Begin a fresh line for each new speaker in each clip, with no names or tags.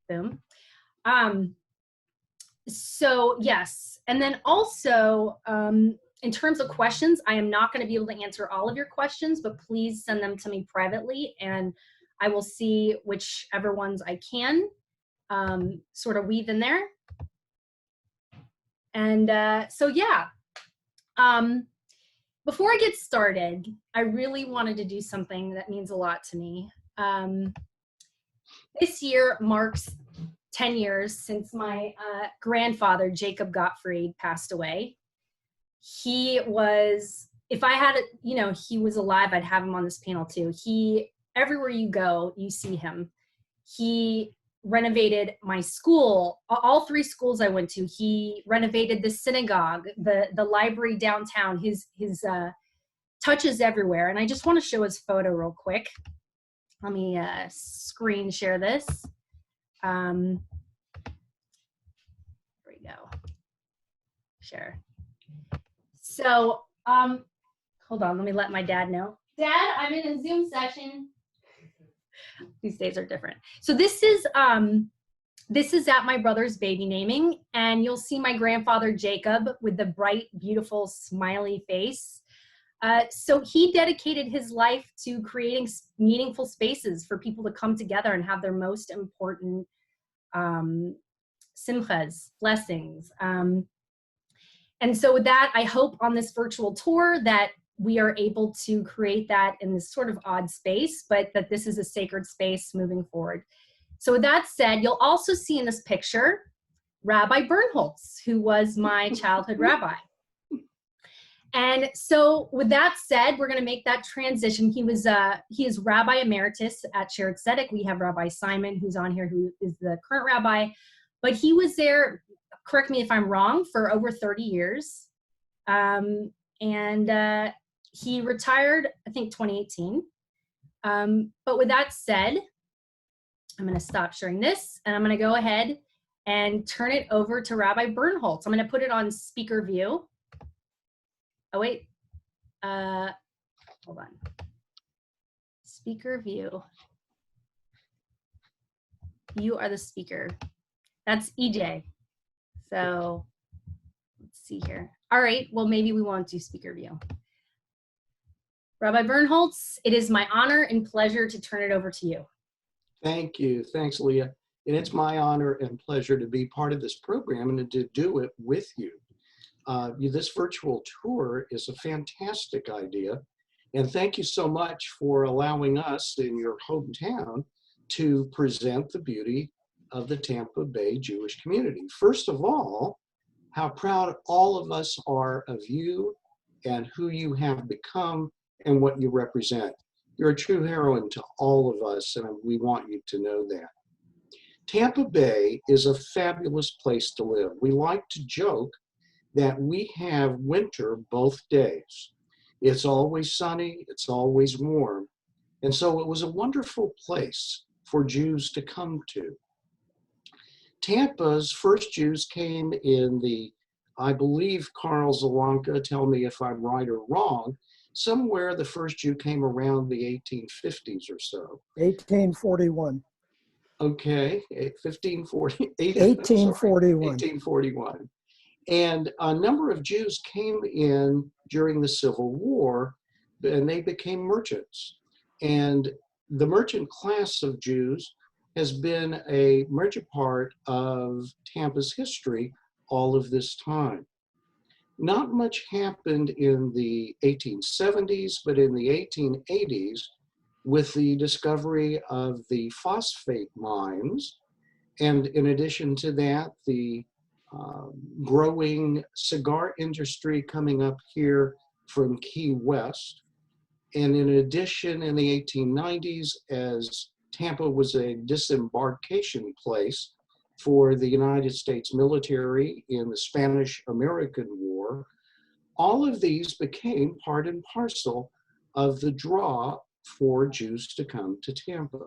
boom. So yes, and then also, in terms of questions, I am not going to be able to answer all of your questions, but please send them to me privately, and I will see whichever ones I can sort of weave in there. And so yeah, before I get started, I really wanted to do something that means a lot to me. This year marks 10 years since my grandfather, Jacob Gottfried, passed away. He was, if I had, you know, he was alive, I'd have him on this panel too. Everywhere you go, you see him. He renovated my school, all 3 schools I went to. He renovated the synagogue, the library downtown, his touches everywhere. And I just want to show his photo real quick. Let me screen share this. There we go. Share. So, hold on, let me let my dad know. Dad, I'm in a Zoom session. These days are different. So this is at my brother's baby naming, and you'll see my grandfather Jacob with the bright, beautiful, smiley face. So he dedicated his life to creating meaningful spaces for people to come together and have their most important simchas, blessings. And so with that, I hope on this virtual tour that we are able to create that in this sort of odd space, but that this is a sacred space moving forward. So with that said, you'll also see in this picture, Rabbi Birnholz, who was my childhood rabbi. And so with that said, we're going to make that transition. He is Rabbi Emeritus at Zedek. We have Rabbi Simon, who's on here, who is the current rabbi, but he was there, correct me if I'm wrong, for over 30 years. He retired, I think, 2018. But with that said, I'm going to stop sharing this, and I'm going to go ahead and turn it over to Rabbi Birnholz. I'm going to put it on speaker view. Oh, wait. Hold on. Speaker view. You are the speaker. That's EJ. So let's see here. All right. Well, maybe we won't do speaker view. Rabbi Birnholz, it is my honor and pleasure to turn it over to you.
Thank you. Thanks, Leah. And it's my honor and pleasure to be part of this program and to do it with you. This virtual tour is a fantastic idea. And thank you so much for allowing us in your hometown to present the beauty of the Tampa Bay Jewish community. First of all, how proud all of us are of you and who you have become and what you represent. You're a true heroine to all of us, and we want you to know that. Tampa Bay is a fabulous place to live. We like to joke that we have winter both days. It's always sunny, it's always warm. And so it was a wonderful place for Jews to come to. Tampa's first Jews came in I believe Carl Zalanka, tell me if I'm right or wrong, somewhere the first Jew came around the 1850s or so.
1841.
Okay, 1841. 1841. And a number of Jews came in during the Civil War, and they became merchants. And the merchant class of Jews has been a major part of Tampa's history all of this time. Not much happened in the 1870s, but in the 1880s, with the discovery of the phosphate mines, and in addition to that, the growing cigar industry coming up here from Key West. And in addition, in the 1890s, as Tampa was a disembarkation place for the United States military in the Spanish-American War, all of these became part and parcel of the draw for Jews to come to Tampa.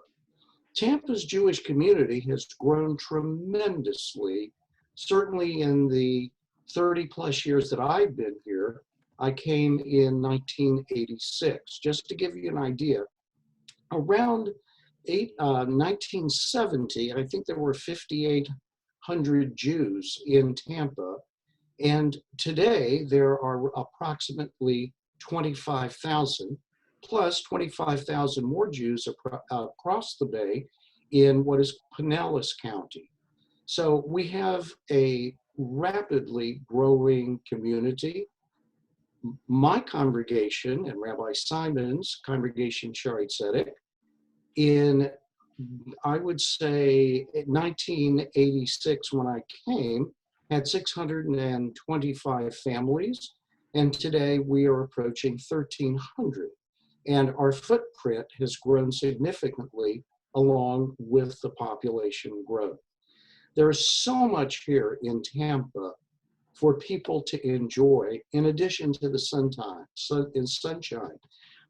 Tampa's Jewish community has grown tremendously. Certainly in the 30 plus years that I've been here, I came in 1986. Just to give you an idea, around 1970, I think there were 5,800 Jews in Tampa. And today there are approximately 25,000, plus 25,000 more Jews across the bay in what is Panelists County. So we have a rapidly growing community. My congregation and Rabbi Simon's congregation, Schaarai Zedek, in, I would say, 1986 when I came, had 625 families, and today we are approaching 1,300. And our footprint has grown significantly along with the population growth. There is so much here in Tampa for people to enjoy, in addition to the sunshine.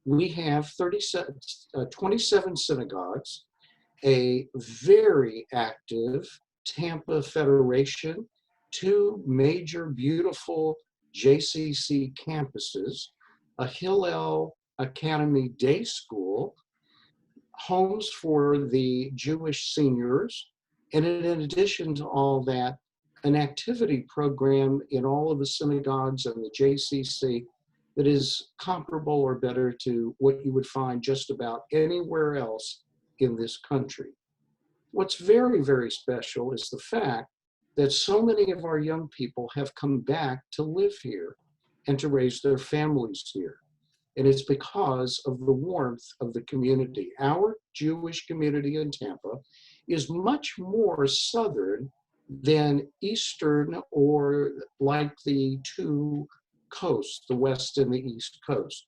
We have 27 synagogues, a very active Tampa Federation, 2 major beautiful JCC campuses, a Hillel Academy Day School, homes for the Jewish seniors, and in addition to all that, an activity program in all of the synagogues and the JCC that is comparable or better to what you would find just about anywhere else in this country. What's very, very special is the fact that so many of our young people have come back to live here and to raise their families here. And it's because of the warmth of the community. Our Jewish community in Tampa is much more Southern than Eastern, or like the 2 coasts, the West and the East Coast.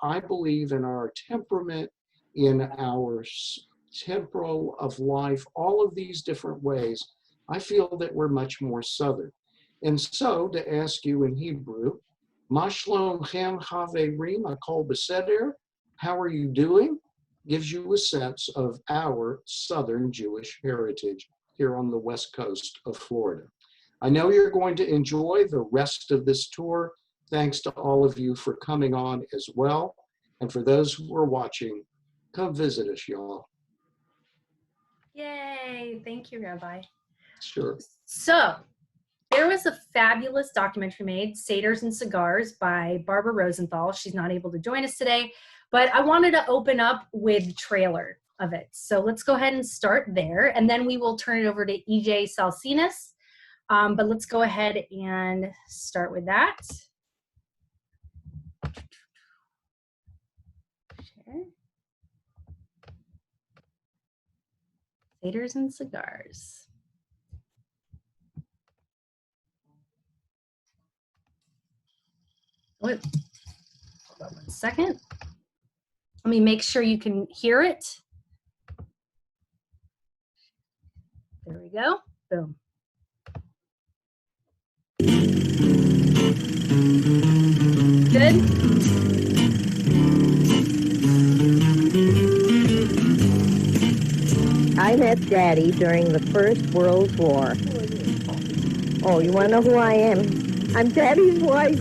I believe in our temperament, in our temporal of life, all of these different ways. I feel that we're much more Southern. And so to ask you in Hebrew, Ma shlomchem haverim akol beseder, how are you doing? Gives you a sense of our Southern Jewish heritage here on the West Coast of Florida. I know you're going to enjoy the rest of this tour. Thanks to all of you for coming on as well. And for those who are watching, come visit us, y'all.
Yay, thank you, Rabbi.
Sure.
So there was a fabulous documentary made, Seders and Cigars, by Barbara Rosenthal. She's not able to join us today, but I wanted to open up with trailer of it. So let's go ahead and start there, and then we will turn it over to EJ Salcines. But let's go ahead and start with that. Share. Seders and Cigars. Hold on 1 second. Let me make sure you can hear it. There we go. Boom. Good.
I met Daddy during the First World War. Oh, you want to know who I am? I'm Daddy's wife.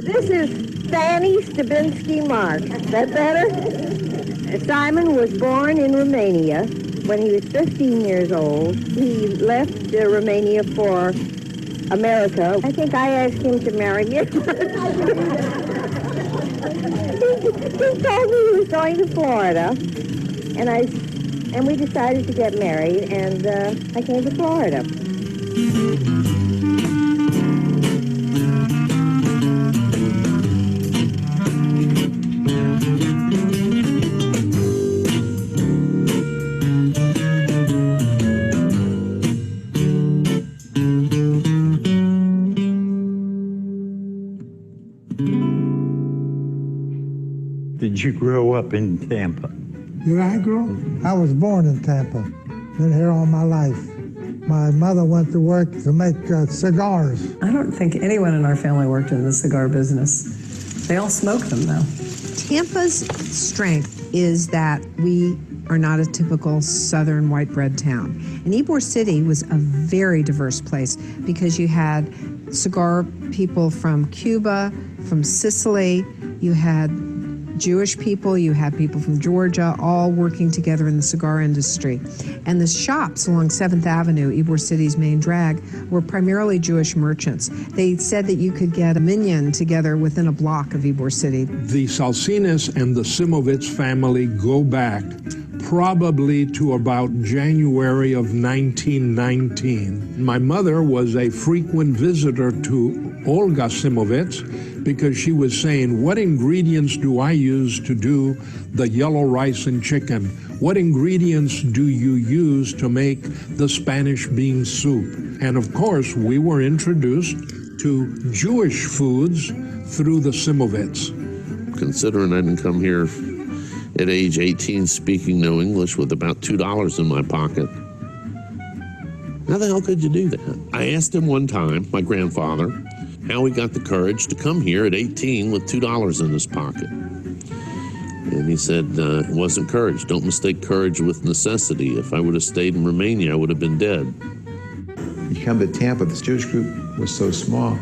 This is Fanny Stabinsky Mark. Is that better? Simon was born in Romania. When he was 15 years old, he left Romania for America. I think I asked him to marry me. He told me he was going to Florida, and we decided to get married, and I came to Florida.
Did you grow up in Tampa?
Did I grow? I was born in Tampa. Been here all my life. My mother went to work to make cigars.
I don't think anyone in our family worked in the cigar business. They all smoked them, though.
Tampa's strength is that we are not a typical southern white bread town. And Ybor City was a very diverse place because you had cigar people from Cuba, from Sicily. You had Jewish people, you had people from Georgia, all working together in the cigar industry. And the shops along 7th Avenue, Ybor City's main drag, were primarily Jewish merchants. They said that you could get a minyan together within a block of Ybor City.
The Salcines and the Simovitz family go back probably to about January of 1919. My mother was a frequent visitor to Olga Simovitz because she was saying, what ingredients do I use to do the yellow rice and chicken? What ingredients do you use to make the Spanish bean soup? And of course, we were introduced to Jewish foods through the Simovitz.
Considering I didn't come here at age 18 speaking no English with about $2 in my pocket, how the hell could you do that? I asked him one time, my grandfather, how he got the courage to come here at 18 with $2 in his pocket. And he said, it wasn't courage. Don't mistake courage with necessity. If I would have stayed in Romania, I would have been dead.
You come to Tampa, this Jewish group was so small,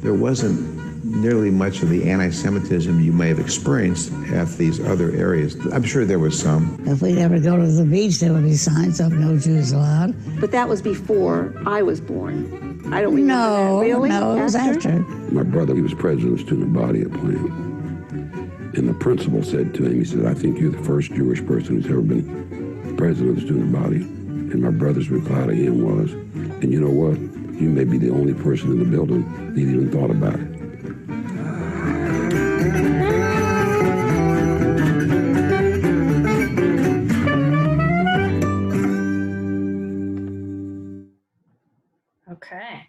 there wasn't nearly much of the anti-Semitism you may have experienced at these other areas. I'm sure there was some.
If we'd ever go to the beach, there would be signs up, no Jews allowed.
But that was before I was born. I don't remember that. Really?
No, it was after.
My brother, he was president of the student body at Plant. And the principal said to him, he said, I think you're the first Jewish person who's ever been president of the student body. And my brother's reply to him was, and you know what? You may be the only person in the building that even thought about it.
Okay.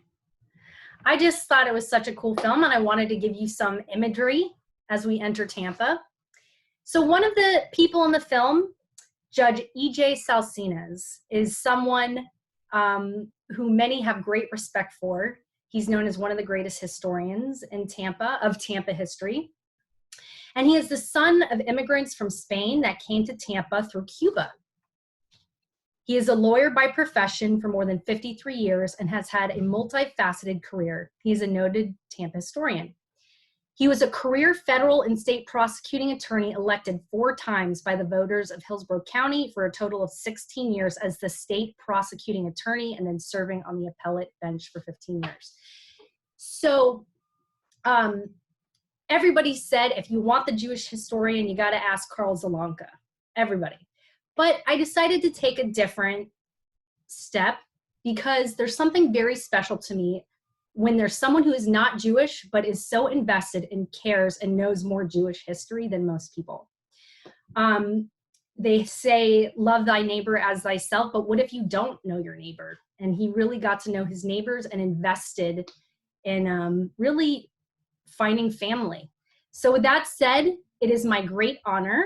I just thought it was such a cool film, and I wanted to give you some imagery as we enter Tampa. So one of the people in the film, Judge EJ Salcines, is someone who many have great respect for. He's known as one of the greatest historians in Tampa, of Tampa history. And he is the son of immigrants from Spain that came to Tampa through Cuba. He is a lawyer by profession for more than 53 years and has had a multifaceted career. He is a noted Tampa historian. He was a career federal and state prosecuting attorney elected 4 times by the voters of Hillsborough County for a total of 16 years as the state prosecuting attorney and then serving on the appellate bench for 15 years. So everybody said, if you want the Jewish historian, you got to ask Karl Zelenka, everybody. But I decided to take a different step because there's something very special to me when there's someone who is not Jewish but is so invested and cares and knows more Jewish history than most people. They say, love thy neighbor as thyself, but what if you don't know your neighbor? And he really got to know his neighbors and invested in really finding family. So with that said, it is my great honor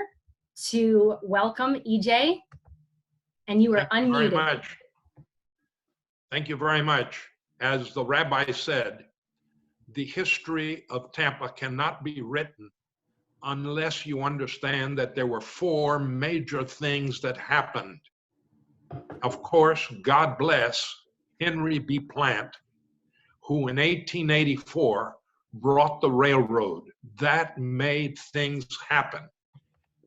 to welcome EJ, and you are unmuted.
Very much. Thank you very much. As the rabbi said, the history of Tampa cannot be written unless you understand that there were 4 major things that happened. Of course, God bless Henry B. Plant, who in 1884 brought the railroad. That made things happen.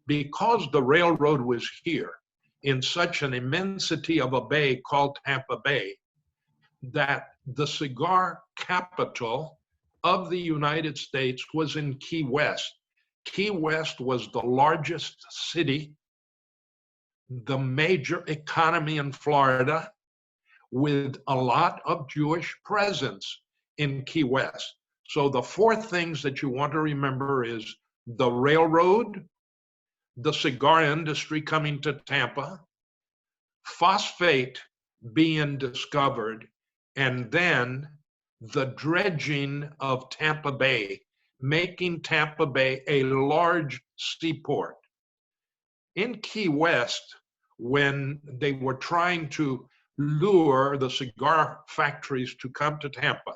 Because the railroad was here in such an immensity of a bay called Tampa Bay, that the cigar capital of the United States was in Key West. Key West was the largest city, the major economy in Florida, with a lot of Jewish presence in Key West. So the 4 things that you want to remember is the railroad, the cigar industry coming to Tampa, phosphate being discovered, and then the dredging of Tampa Bay, making Tampa Bay a large seaport. In Key West, when they were trying to lure the cigar factories to come to Tampa,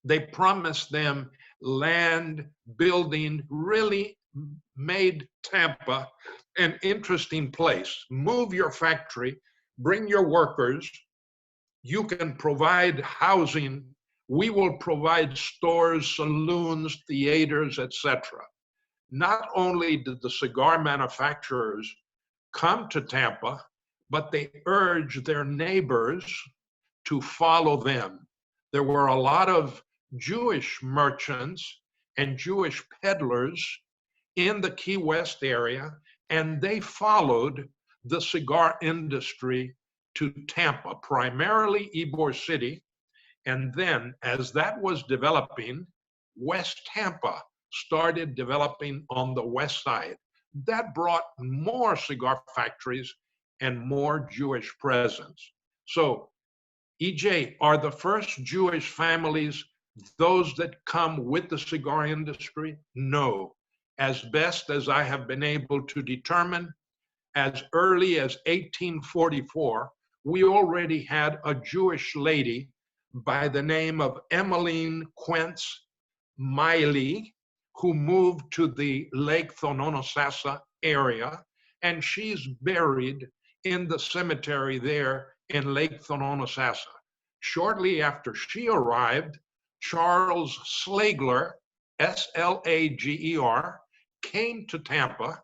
they promised them land, building, really made Tampa an interesting place. Move your factory, bring your workers. You can provide housing We will provide stores, saloons, theaters, etc. Not only did the cigar manufacturers come to Tampa, but they urged their neighbors to follow them. There were a lot of Jewish merchants and Jewish peddlers in the Key West area, and they followed the cigar industry to Tampa, primarily Ybor City. And then, as that was developing, West Tampa started developing on the west side. That brought more cigar factories and more Jewish presence. So, EJ, are the first Jewish families those that come with the cigar industry? No. As best as I have been able to determine, as early as 1844, we already had a Jewish lady by the name of Emmeline Quentz Miley, who moved to the Lake Thononosassa area, and she's buried in the cemetery there in Lake Thononosassa. Shortly after she arrived, Charles Slagler, S-L-A-G-E-R, came to Tampa,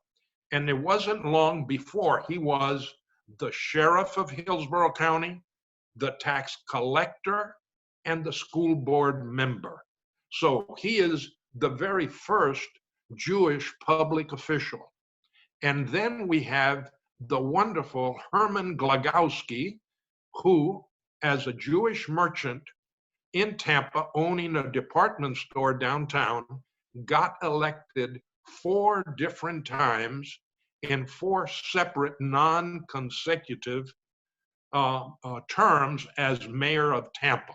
and it wasn't long before he was the sheriff of Hillsborough County, the tax collector, and the school board member. So he is the very first Jewish public official. And then we have the wonderful Herman Glagowski, who, as a Jewish merchant in Tampa, owning a department store downtown, got elected 4 different times in 4 separate non-consecutive terms as mayor of Tampa.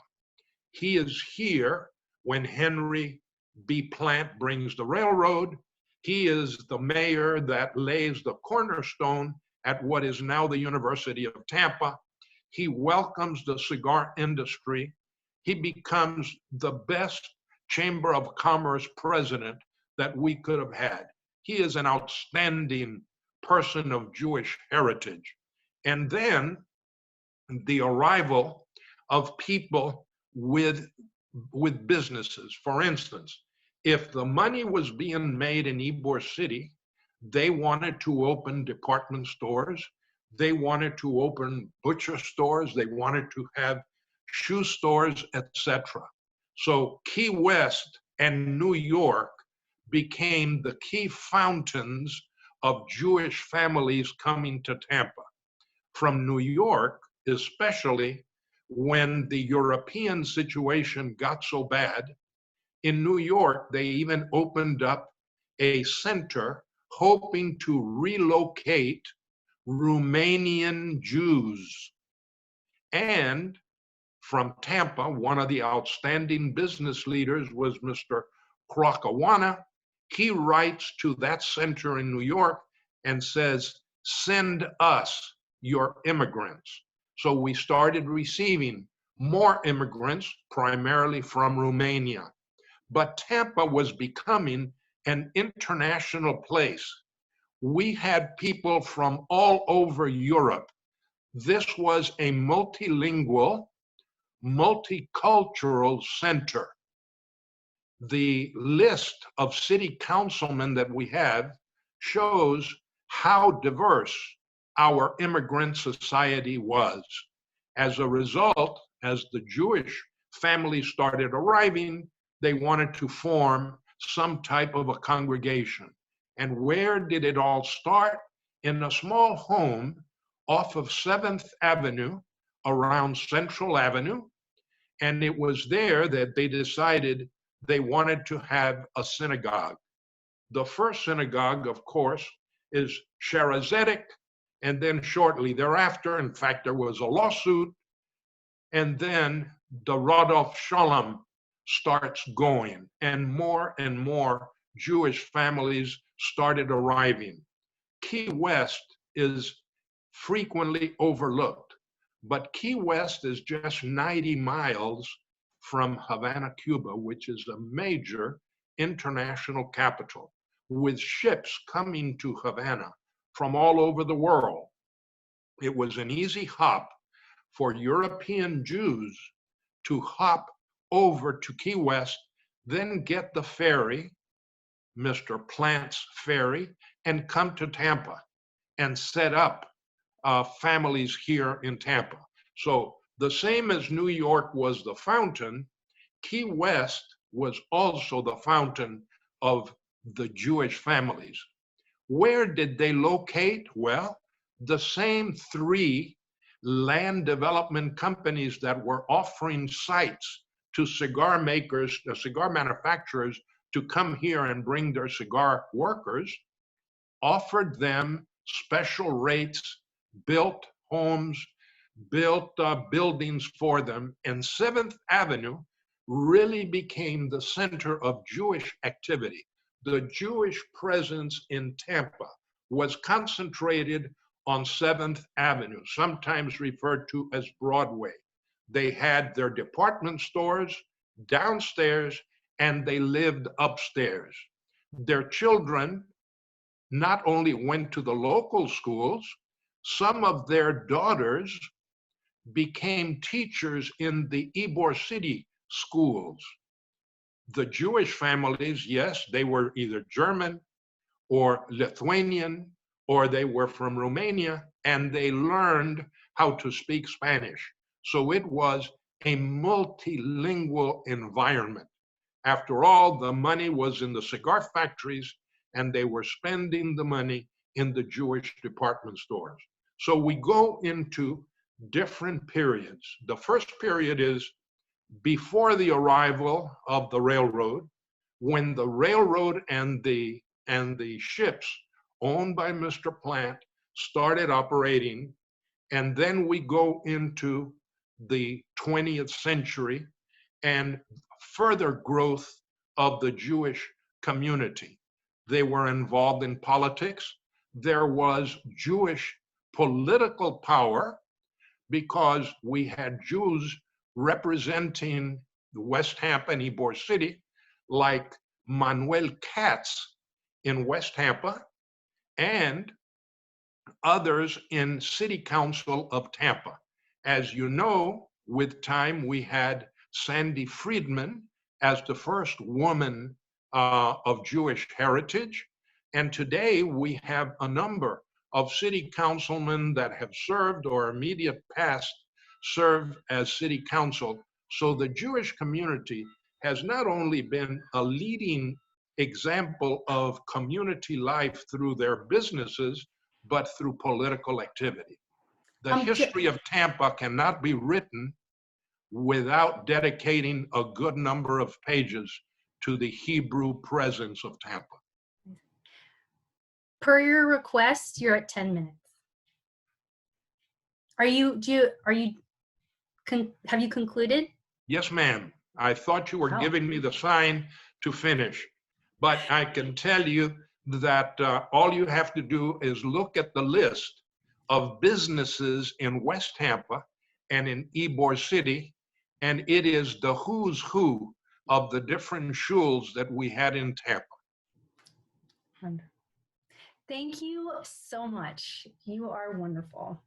He is here when Henry B. Plant brings the railroad. He is the mayor that lays the cornerstone at what is now the University of Tampa. He welcomes the cigar industry. He becomes the best Chamber of Commerce president that we could have had. He is an outstanding person of Jewish heritage. And then the arrival of people with businesses. For instance, if the money was being made in Ybor City, they wanted to open department stores, they wanted to open butcher stores, they wanted to have shoe stores, etc. So Key West and New York became the key fountains of Jewish families coming to Tampa. From New York, especially when the European situation got so bad, in New York, they even opened up a center hoping to relocate Romanian Jews. And from Tampa, one of the outstanding business leaders was Mr. Krakawana. He writes to that center in New York and says, "Send us your immigrants." So we started receiving more immigrants, primarily from Romania. But Tampa was becoming an international place. We had people from all over Europe. This was a multilingual, multicultural center. The list of city councilmen that we have shows how diverse our immigrant society was. As a result, as the Jewish families started arriving, they wanted to form some type of a congregation. And where did it all start? In a small home off of 7th Avenue, around Central Avenue. And it was there that they decided they wanted to have a synagogue. The first synagogue, of course, is Schaarai Zedek, and then shortly thereafter, in fact, there was a lawsuit, and then the Rodolph Shalom starts going, and more Jewish families started arriving. Key West is frequently overlooked, but Key West is just 90 miles from Havana, Cuba, which is a major international capital, with ships coming to Havana from all over the world. It was an easy hop for European Jews to hop over to Key West, then get the ferry, Mr. Plant's ferry, and come to Tampa and set up families here in Tampa. So the same as New York was the fountain, Key West was also the fountain of the Jewish families. Where did they locate? Well, the same three land development companies that were offering sites to cigar makers, cigar manufacturers, to come here and bring their cigar workers, offered them special rates, built homes, built buildings for them, and 7th Avenue really became the center of Jewish activity. The Jewish presence in Tampa was concentrated on 7th Avenue, sometimes referred to as Broadway. They had their department stores downstairs and they lived upstairs. Their children not only went to the local schools, some of their daughters became teachers in the Ybor City schools. The Jewish families, yes, they were either German or Lithuanian, or they were from Romania, and they learned how to speak Spanish. So it was a multilingual environment. After all, the money was in the cigar factories, and they were spending the money in the Jewish department stores. So we go into different periods. The first period is before the arrival of the railroad, when the railroad and the ships owned by Mr. Plant started operating, and then we go into the 20th century and further growth of the Jewish community. They were involved in politics. There was Jewish political power because we had Jews representing the West Tampa and Ybor City, like Manuel Katz in West Tampa, and others in City Council of Tampa. As you know, with time, we had Sandy Friedman as the first woman of Jewish heritage. And today we have a number of city councilmen that have served or immediate past served as city council. So the Jewish community has not only been a leading example of community life through their businesses, but through political activity. The history of Tampa cannot be written without dedicating a good number of pages to the Hebrew presence of Tampa.
Per your request, you're at 10 minutes. Have you concluded?
Yes, ma'am. I thought you were giving me the sign to finish, but I can tell you that all you have to do is look at the list of businesses in West Tampa and in Ybor City, and it is the who's who of the different shuls that we had in Tampa.
Thank you so much. You are wonderful.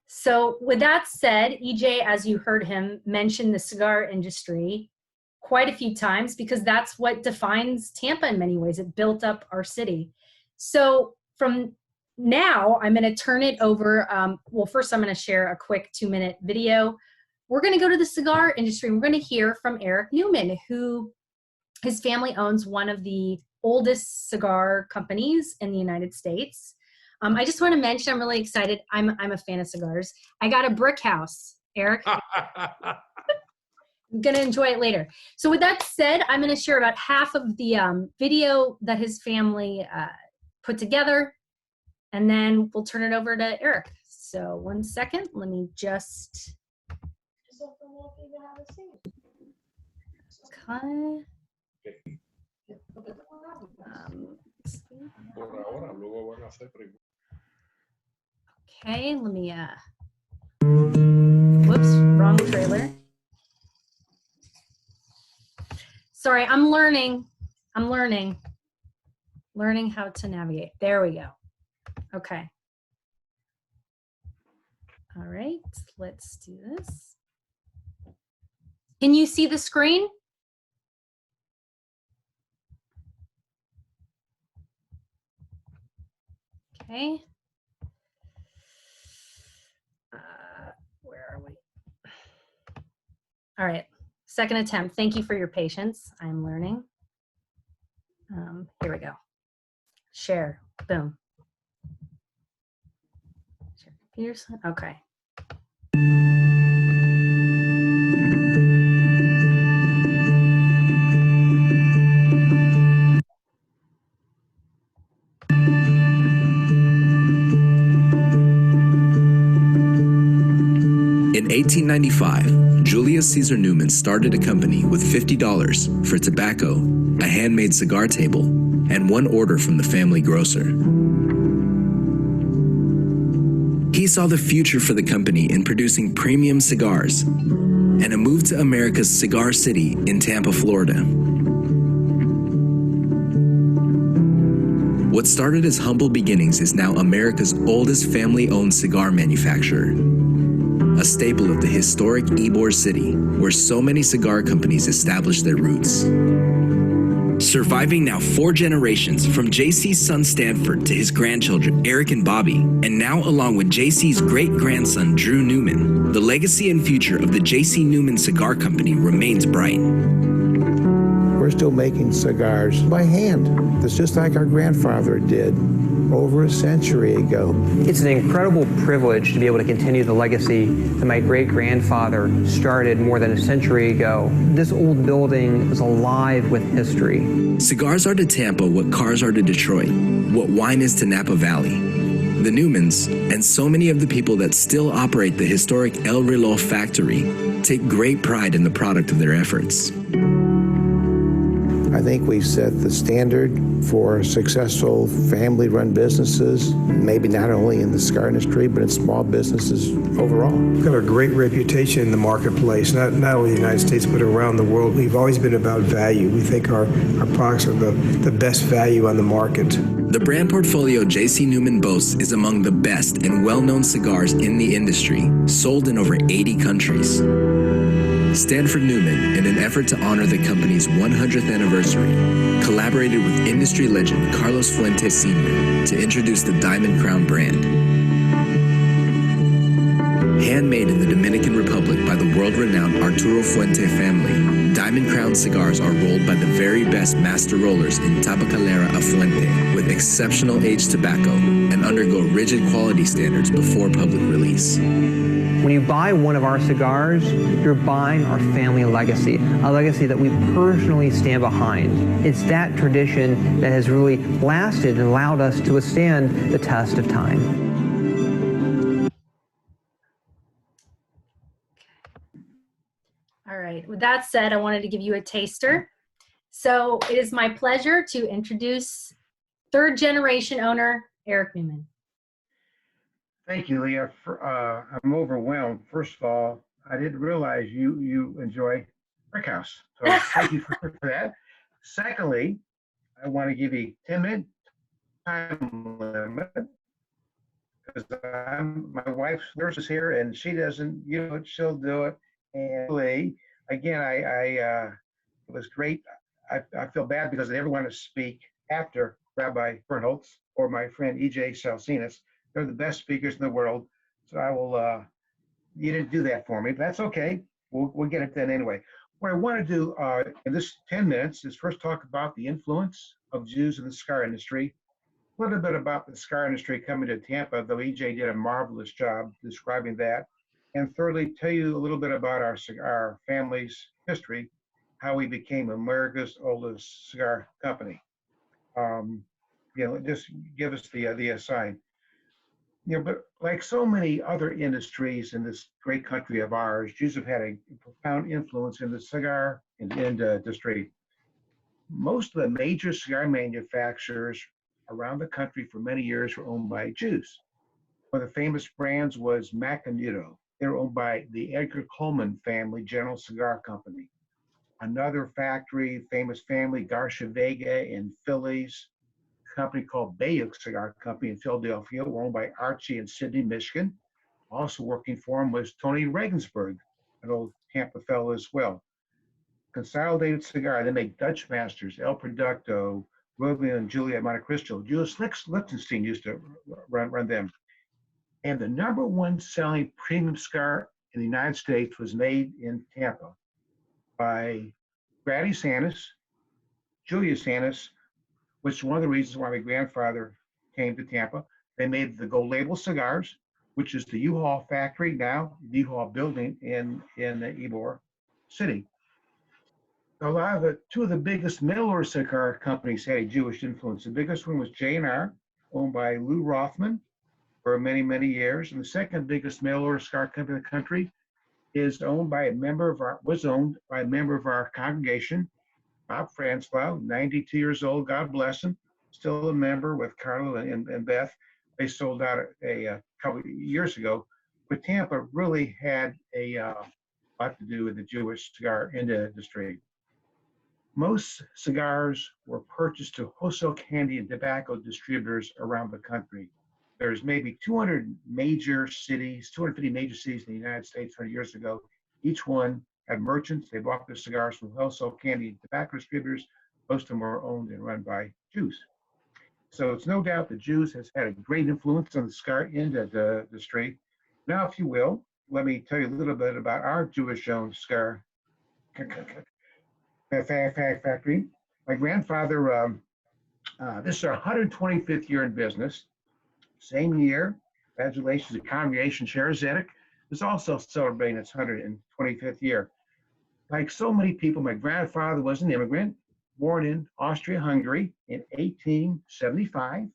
So with that said, EJ, as you heard him mention the cigar industry quite a few times, because that's what defines Tampa in many ways. It built up our city. So from now, I'm going to turn it over. Well, first I'm going to share a quick 2-minute video. We're going to go to the cigar industry. We're going to hear from Eric Newman, who his family owns one of the oldest cigar companies in the United States. I just want to mention, I'm really excited. I'm a fan of cigars. I got a brick house, Eric. I'm going to enjoy it later. So with that said, I'm going to share about half of the video that his family put together, and then we'll turn it over to Eric. So 1 second, let me just. Okay. Okay, let me, whoops, wrong trailer. Sorry, I'm learning how to navigate. There we go. Okay. All right, let's do this. Can you see the screen? Okay. Where are we? All right, second attempt. Thank you for your patience. I'm learning. Here we go. Share, boom. Share computers, okay.
In 1895, Julius Caesar Newman started a company with $50 for tobacco, a handmade cigar table, and one order from the family grocer. He saw the future for the company in producing premium cigars and a move to America's cigar city in Tampa, Florida. What started as humble beginnings is now America's oldest family-owned cigar manufacturer, a staple of the historic Ybor City, where so many cigar companies established their roots. Surviving now 4 generations, from JC's son Stanford to his grandchildren Eric and Bobby, and now along with JC's great-grandson Drew Newman, the legacy and future of the JC Newman Cigar Company remains bright.
We're still making cigars by hand. It's just like our grandfather did over a century ago.
It's an incredible privilege to be able to continue the legacy that my great-grandfather started more than a century ago. This old building is alive with history.
Cigars are to Tampa what cars are to Detroit, what wine is to Napa Valley. The Newmans, and so many of the people that still operate the historic El Reloj factory, take great pride in the product of their efforts.
I think we set the standard for successful family-run businesses, maybe not only in the cigar industry, but in small businesses overall.
We've got a great reputation in the marketplace, not only in the United States, but around the world. We've always been about value. We think our products are the best value on the market.
The brand portfolio JC Newman boasts is among the best and well-known cigars in the industry, sold in over 80 countries. Stanford Newman, in an effort to honor the company's 100th anniversary, collaborated with industry legend Carlos Fuentes Sr. to introduce the Diamond Crown brand. Handmade in the Dominican Republic by the world-renowned Arturo Fuente family, Diamond Crown cigars are rolled by the very best master rollers in Tabacalera a Fuente with exceptional aged tobacco and undergo rigid quality standards before public release.
When you buy one of our cigars, you're buying our family legacy, a legacy that we personally stand behind. It's that tradition that has really lasted and allowed us to withstand the test of time.
All right, with that said, I wanted to give you a taster. So it is my pleasure to introduce third generation owner, Eric Newman.
Thank you, Leah. I'm overwhelmed. First of all, I didn't realize you enjoy Brickhouse. So thank you for that. Secondly, I want to give you 10-minute time limit because my wife's nurse is here and she doesn't, she'll do it. And again, it was great. I feel bad because I never want to speak after Rabbi Birnholz or my friend EJ Salcines. They're the best speakers in the world. So I will, you didn't do that for me, but that's okay. We'll get it done anyway. What I want to do in this 10 minutes is first talk about the influence of Jews in the cigar industry, a little bit about the cigar industry coming to Tampa, though EJ did a marvelous job describing that. And thirdly, tell you a little bit about our family's history, how we became America's oldest cigar company. Just give us the assign. But like so many other industries in this great country of ours, Jews have had a profound influence in the cigar industry. Most of the major cigar manufacturers around the country for many years were owned by Jews. One of the famous brands was Macanudo. They were owned by the Edgar Coleman family General Cigar Company. Another famous family, Garcia Vega in Phillies, company called Bayeux Cigar Company in Philadelphia, owned by Archie and Sidney, Michigan. Also working for him was Tony Regensburg, an old Tampa fellow as well. Consolidated Cigar. They make Dutch Masters, El Producto, Romeo and Juliet, Monte Cristo. Julius Lichtenstein used to run them. And the #1 selling premium cigar in the United States was made in Tampa by Grady Sanis, Julius Sanis, which is one of the reasons why my grandfather came to Tampa. They made the Gold Label cigars, which is the U-Haul factory now, the U-Haul building in Ybor City. Two of the biggest mail-order cigar companies had a Jewish influence. The biggest one was J&R, owned by Lou Rothman for many, many years. And the second biggest mail-order cigar company in the country was owned by a member of our congregation, Bob Franzlau, 92 years old, God bless him, still a member with Carlo and Beth. They sold out a couple of years ago. But Tampa really had a lot to do with the Jewish cigar industry. Most cigars were purchased to wholesale candy and tobacco distributors around the country. There's maybe 250 major cities in the United States 100 years ago. Each one had merchants. They bought their cigars from wholesale candy and tobacco distributors. Most of them were owned and run by Jews. So it's no doubt the Jews has had a great influence on the cigar industry. Now, if you will, let me tell you a little bit about our Jewish-owned cigar factory. My grandfather, this is our 125th year in business. Same year, congratulations to Congregation Schaarai Zedek is also celebrating its 125th year. Like so many people, my grandfather was an immigrant, born in Austria-Hungary in 1875.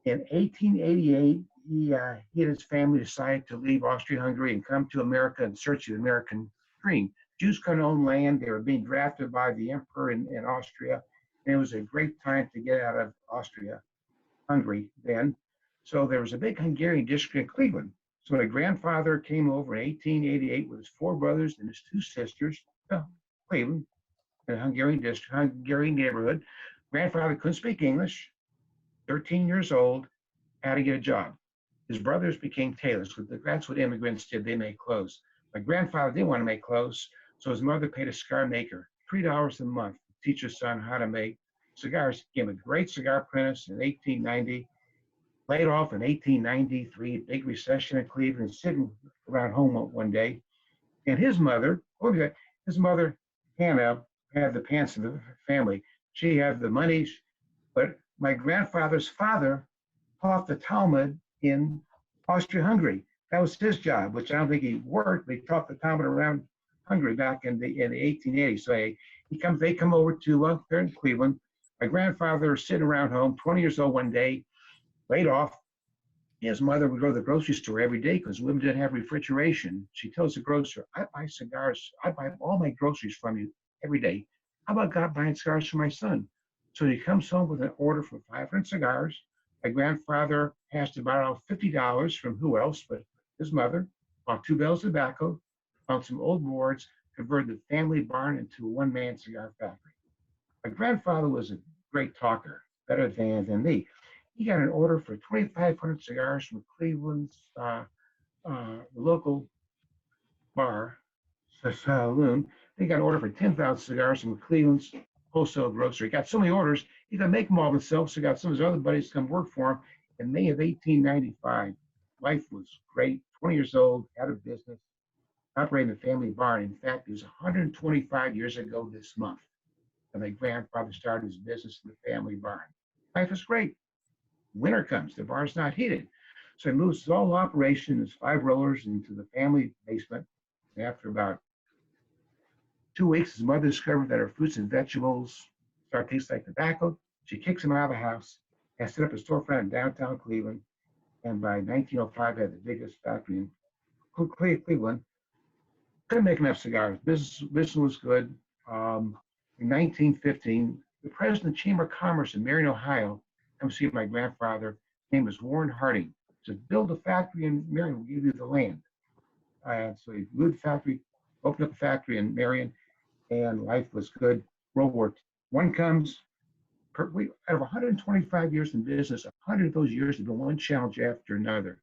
In 1888, he and his family decided to leave Austria-Hungary and come to America in search of the American dream. Jews couldn't own land. They were being drafted by the emperor in Austria. And it was a great time to get out of Austria-Hungary then. So there was a big Hungarian district in Cleveland. So my grandfather came over in 1888 with his 4 brothers and his 2 sisters to Cleveland, in a Hungarian district, Hungarian neighborhood. Grandfather couldn't speak English, 13 years old, had to get a job. His brothers became tailors. That's what immigrants did. They made clothes. My grandfather didn't want to make clothes, so his mother paid a cigar maker $3 a month to teach his son how to make cigars. He became a great cigar apprentice in 1890. Laid off in 1893, big recession in Cleveland, sitting around home one day. And his mother, Hannah, had the pants of the family. She had the money, but my grandfather's father taught the Talmud in Austria-Hungary. That was his job, which I don't think he worked, but he taught the Talmud around Hungary back in the 1880s. So they come over to they're in Cleveland. My grandfather is sitting around home, 20 years old one day, laid off. His mother would go to the grocery store every day because women didn't have refrigeration. She tells the grocer, I buy cigars, I buy all my groceries from you every day. How about God buying cigars for my son? So he comes home with an order for 500 cigars. My grandfather has to borrow $50 from who else but his mother, bought 2 bales of tobacco, found some old boards, converted the family barn into a one-man cigar factory. My grandfather was a great talker, better than me. He got an order for 2,500 cigars from Cleveland's local bar, saloon. He got an order for 10,000 cigars from Cleveland's wholesale grocery. He got so many orders, he could make them all himself, so he got some of his other buddies to come work for him. In May of 1895, life was great. 20 years old, out of business, operating a family barn. In fact, it was 125 years ago this month when my grandfather started his business in the family barn. Life was great. Winter comes, the barn's not heated. So he moves his whole operation, his 5 rollers, into the family basement. And after about 2 weeks, his mother discovered that her fruits and vegetables start tasting like tobacco. She kicks him out of the house and set up a storefront in downtown Cleveland. And by 1905, had the biggest factory in Cleveland. Couldn't make enough cigars. Business was good. In 1915, the president of the Chamber of Commerce in Marion, Ohio, come see my grandfather. His name was Warren Harding. He said, build a factory in Marion, we'll give you the land. So he moved the factory, opened up a factory in Marion, and life was good. World War I comes. Out of 125 years in business, 100 of those years have been one challenge after another.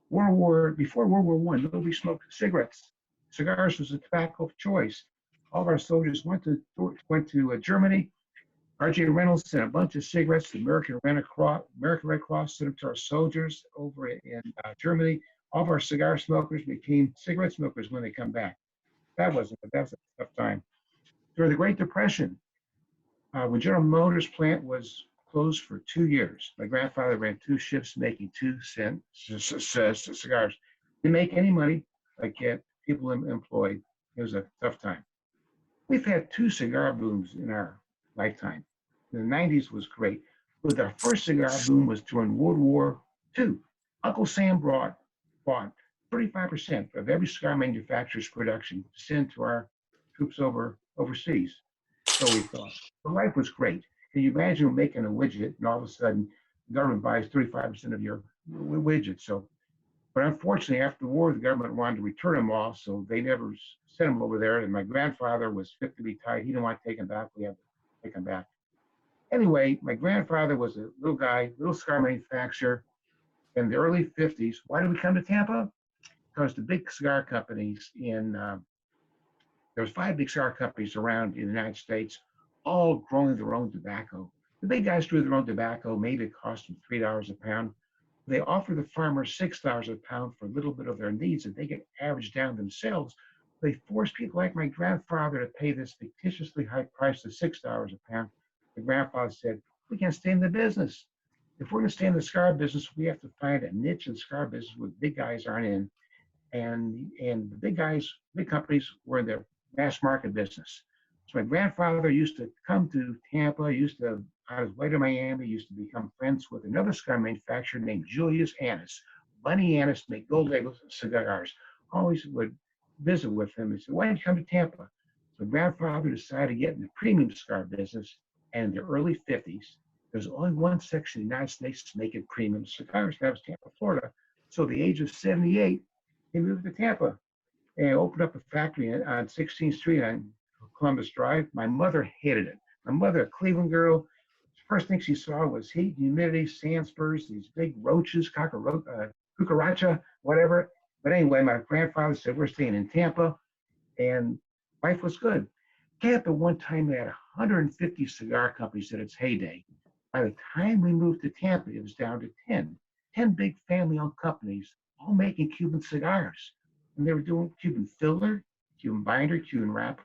Before World War I, nobody smoked cigarettes. Cigars was a tobacco of choice. All of our soldiers went to Germany. R.J. Reynolds sent a bunch of cigarettes to American Red Cross sent them to our soldiers over in Germany. All of our cigar smokers became cigarette smokers when they come back. That was a tough time. During the Great Depression, when General Motors plant was closed for 2 years, my grandfather ran 2 shifts making 2 cent cigars. Didn't make any money, like get people employed. It was a tough time. We've had 2 cigar booms in our lifetime. The 90s was great, but our first cigar boom was during World War II. Uncle Sam bought 35% of every cigar manufacturer's production to send to our troops overseas. So we thought. The life was great. Can you imagine making a widget and all of a sudden the government buys 35% of your widget? So, but unfortunately, after the war, the government wanted to return them all, so they never sent them over there. And my grandfather was fit to be tied. He didn't want to take them back. We had to take them back. Anyway, my grandfather was a little guy, little cigar manufacturer in the early 50s. Why did we come to Tampa? Because the big cigar companies there was 5 big cigar companies around in the United States, all growing their own tobacco. The big guys grew their own tobacco, maybe it cost them $3 a pound. They offer the farmers $6 a pound for a little bit of their needs that they can average down themselves. They force people like my grandfather to pay this fictitiously high price of $6 a pound. My grandfather said, we can't stay in the business. If we're going to stay in the cigar business, we have to find a niche in the cigar business where big guys aren't in. And the big guys, big companies were in their mass market business. So my grandfather used to come to Tampa, on his way to Miami, used to become friends with another cigar manufacturer named Julius Annis. Bunny Annis made gold label cigars. Always would visit with him and said, why don't you come to Tampa? So grandfather decided to get in the premium cigar business. And in the early 50s, there's only one section in the United States making premium cigars. That was Tampa, Florida. So at the age of 78, he moved to Tampa and opened up a factory on 16th Street on Columbus Drive. My mother hated it. My mother, a Cleveland girl, the first thing she saw was heat, humidity, sand spurs, these big roaches, cucaracha, whatever. But anyway, my grandfather said, we're staying in Tampa, and life was good. Tampa, one time, they had 150 cigar companies at its heyday. By the time we moved to Tampa, it was down to 10 big family-owned companies, all making Cuban cigars. And they were doing Cuban filler, Cuban binder, Cuban wrap.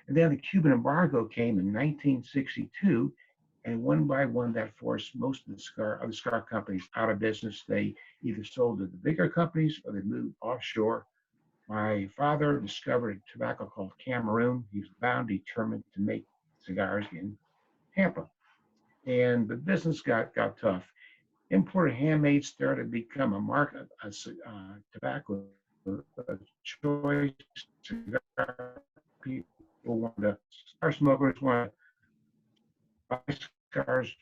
And then the Cuban embargo came in 1962, and one by one that forced most of the cigar companies out of business. They either sold to the bigger companies or they moved offshore. My father discovered a tobacco called Cameroon. He was bound, determined to make cigars in Tampa. And the business got tough. Imported handmade started to become a market, tobacco choice. Cigar people wanted cigar smokers wanted to buy cigars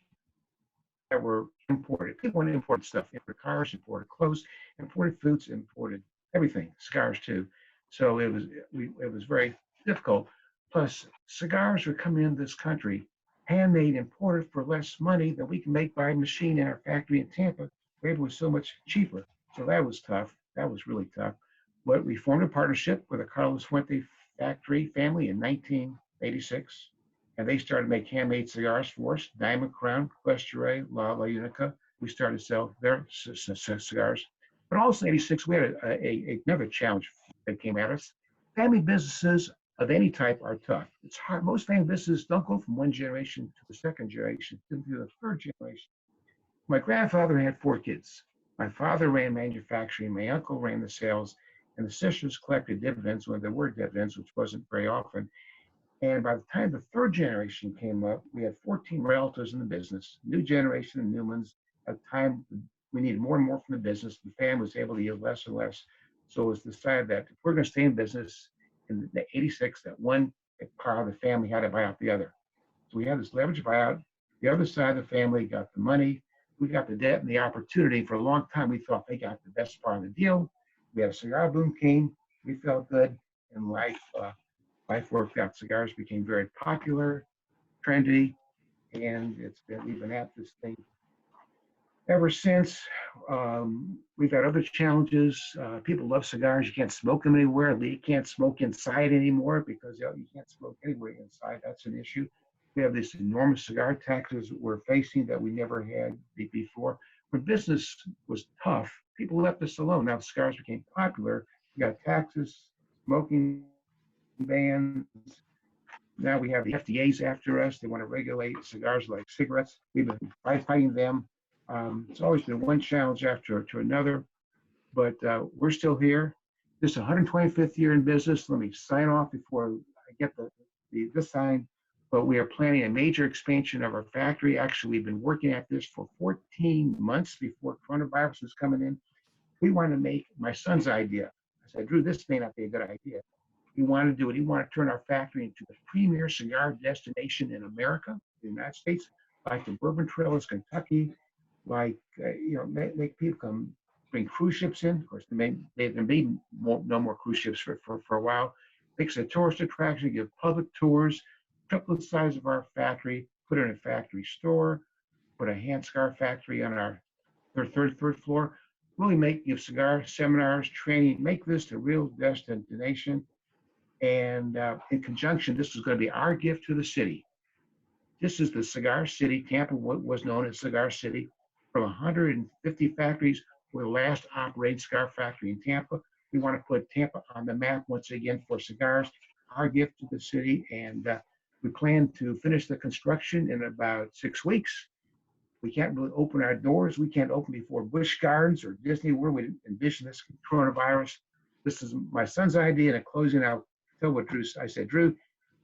that were imported. People wanted imported stuff, imported cars, imported clothes, imported foods, imported everything, cigars too. So it was very difficult. Plus, cigars were coming into this country, handmade, imported for less money than we can make by machine in our factory in Tampa. Labor was so much cheaper. So that was tough. That was really tough. But we formed a partnership with the Carlos Fuente factory family in 1986. And they started to make handmade cigars for us, Diamond Crown, Questure, La Unica. We started to sell their cigars. But also in 86, we had another challenge that came at us. Family businesses of any type are tough. It's hard. Most family businesses don't go from one generation to the second generation, to the third generation. My grandfather had 4 kids. My father ran manufacturing, my uncle ran the sales, and the sisters collected dividends when there were dividends, which wasn't very often. And by the time the third generation came up, we had 14 relatives in the business, new generation of Newmans. At the time, we needed more and more from the business. The family was able to yield less and less. So it was decided that if we're going to stay in business in the 86, that one part of the family had to buy out the other. So we had this leverage buyout. The other side of the family got the money. We got the debt and the opportunity. For a long time, we thought they got the best part of the deal. We had a cigar boom came. We felt good, and life worked out. Cigars became very popular, trendy, and it's been even at this thing Ever since, we've had other challenges. People love cigars. You can't smoke them anywhere. You can't smoke inside anymore because you can't smoke anywhere inside. That's an issue. We have this enormous cigar taxes we're facing that we never had before. When business was tough, people left us alone. Now cigars became popular. We got taxes, smoking bans. Now we have the FDA's after us. They want to regulate cigars like cigarettes. We've been fighting them. It's always been one challenge after another, but we're still here. This is 125th year in business. Let me sign off before I get the sign. But we are planning a major expansion of our factory. Actually, we've been working at this for 14 months before coronavirus was coming in. We want to make my son's idea. I said, Drew, this may not be a good idea. He wanted to do it. He wanted to turn our factory into the premier cigar destination in America, the United States, like the Bourbon Trail is Kentucky, like, make people come bring cruise ships in. Of course, there may no more cruise ships for a while. Makes a tourist attraction, give public tours, triple the size of our factory, put it in a factory store, put a hand cigar factory on our third floor. Really give cigar seminars, training, make this a real destination. And in conjunction, this is going to be our gift to the city. This is the Cigar City. Tampa was known as Cigar City. From 150 factories, we're the last operating cigar factory in Tampa. We want to put Tampa on the map once again for cigars. Our gift to the city, and we plan to finish the construction in about 6 weeks. We can't really open our doors. We can't open before Busch Gardens or Disney World. We envision this coronavirus. This is my son's idea. And in closing, I'll tell what Drew said. I said, Drew,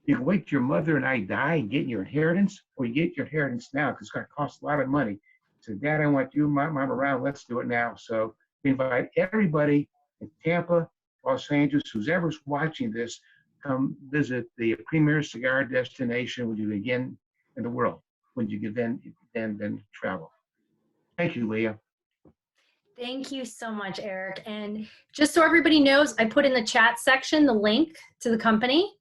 you can wait till your mother and I die and get your inheritance, or you get your inheritance now because it's going to cost a lot of money. I said, Dad, I want you, Mom around. Let's do it now. So we invite everybody in Tampa, Los Angeles, who's ever watching this, come visit the premier cigar destination when you begin in the world, when you can then travel. Thank you, Leah.
Thank you so much, Eric. And just so everybody knows, I put in the chat section the link to the company.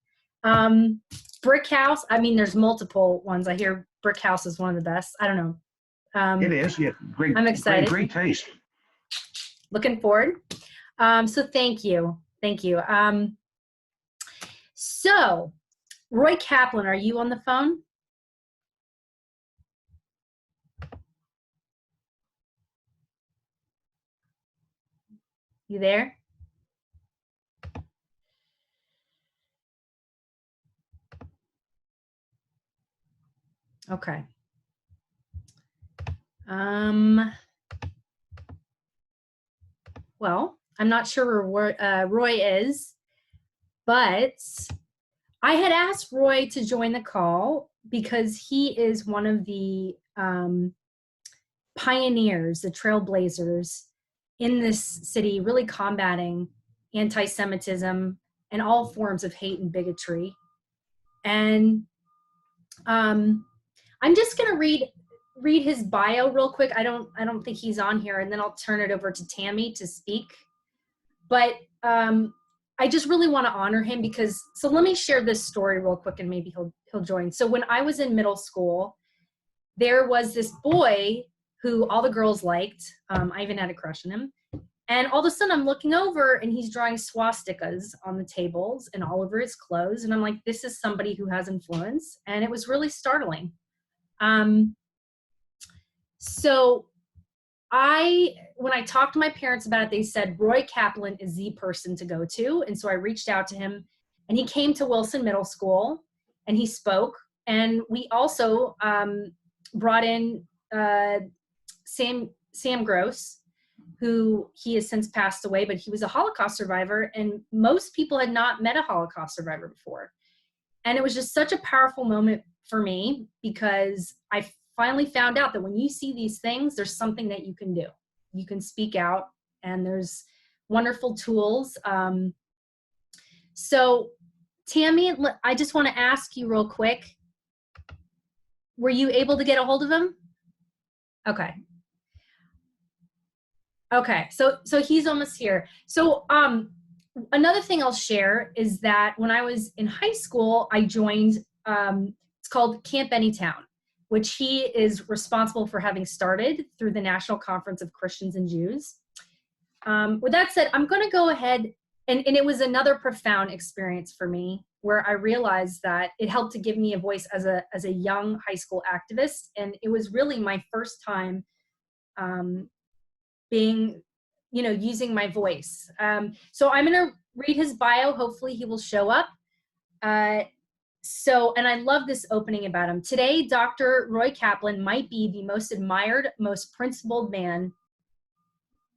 Brick House, I mean, there's multiple ones. I hear Brick House is one of the best. I don't know.
It is, yeah. Great.
I'm excited.
Great taste.
Looking forward. So thank you. Thank you. So Roy Kaplan, are you on the phone? You there? Okay. Well, I'm not sure where Roy is, but I had asked Roy to join the call because he is one of the pioneers, the trailblazers in this city, really combating anti-Semitism and all forms of hate and bigotry. And I'm just going to read his bio real quick. I don't think he's on here, and then I'll turn it over to Tammy to speak. But I just really want to honor him because, so let me share this story real quick and maybe he'll join. So when I was in middle school, there was this boy who all the girls liked. I even had a crush on him. And all of a sudden I'm looking over and he's drawing swastikas on the tables and all over his clothes. And I'm like, this is somebody who has influence. And it was really startling. So when I talked to my parents about it, they said Roy Kaplan is the person to go to. And so I reached out to him and he came to Wilson Middle School and he spoke. And we also brought in Sam Gross, who he has since passed away, but he was a Holocaust survivor, and most people had not met a Holocaust survivor before. And it was just such a powerful moment for me because I finally found out that when you see these things, there's something that you can do. You can speak out, and there's wonderful tools. So Tammy, I just want to ask you real quick, were you able to get a hold of him? Okay. Okay, so he's almost here. So another thing I'll share is that when I was in high school, I joined, it's called Camp Anytown, which he is responsible for having started through the National Conference of Christians and Jews. With that said, I'm going to go ahead, and it was another profound experience for me, where I realized that it helped to give me a voice as a young high school activist, and it was really my first time using my voice. So I'm going to read his bio. Hopefully he will show up. And I love this opening about him. Today, Dr. Roy Kaplan might be the most admired, most principled man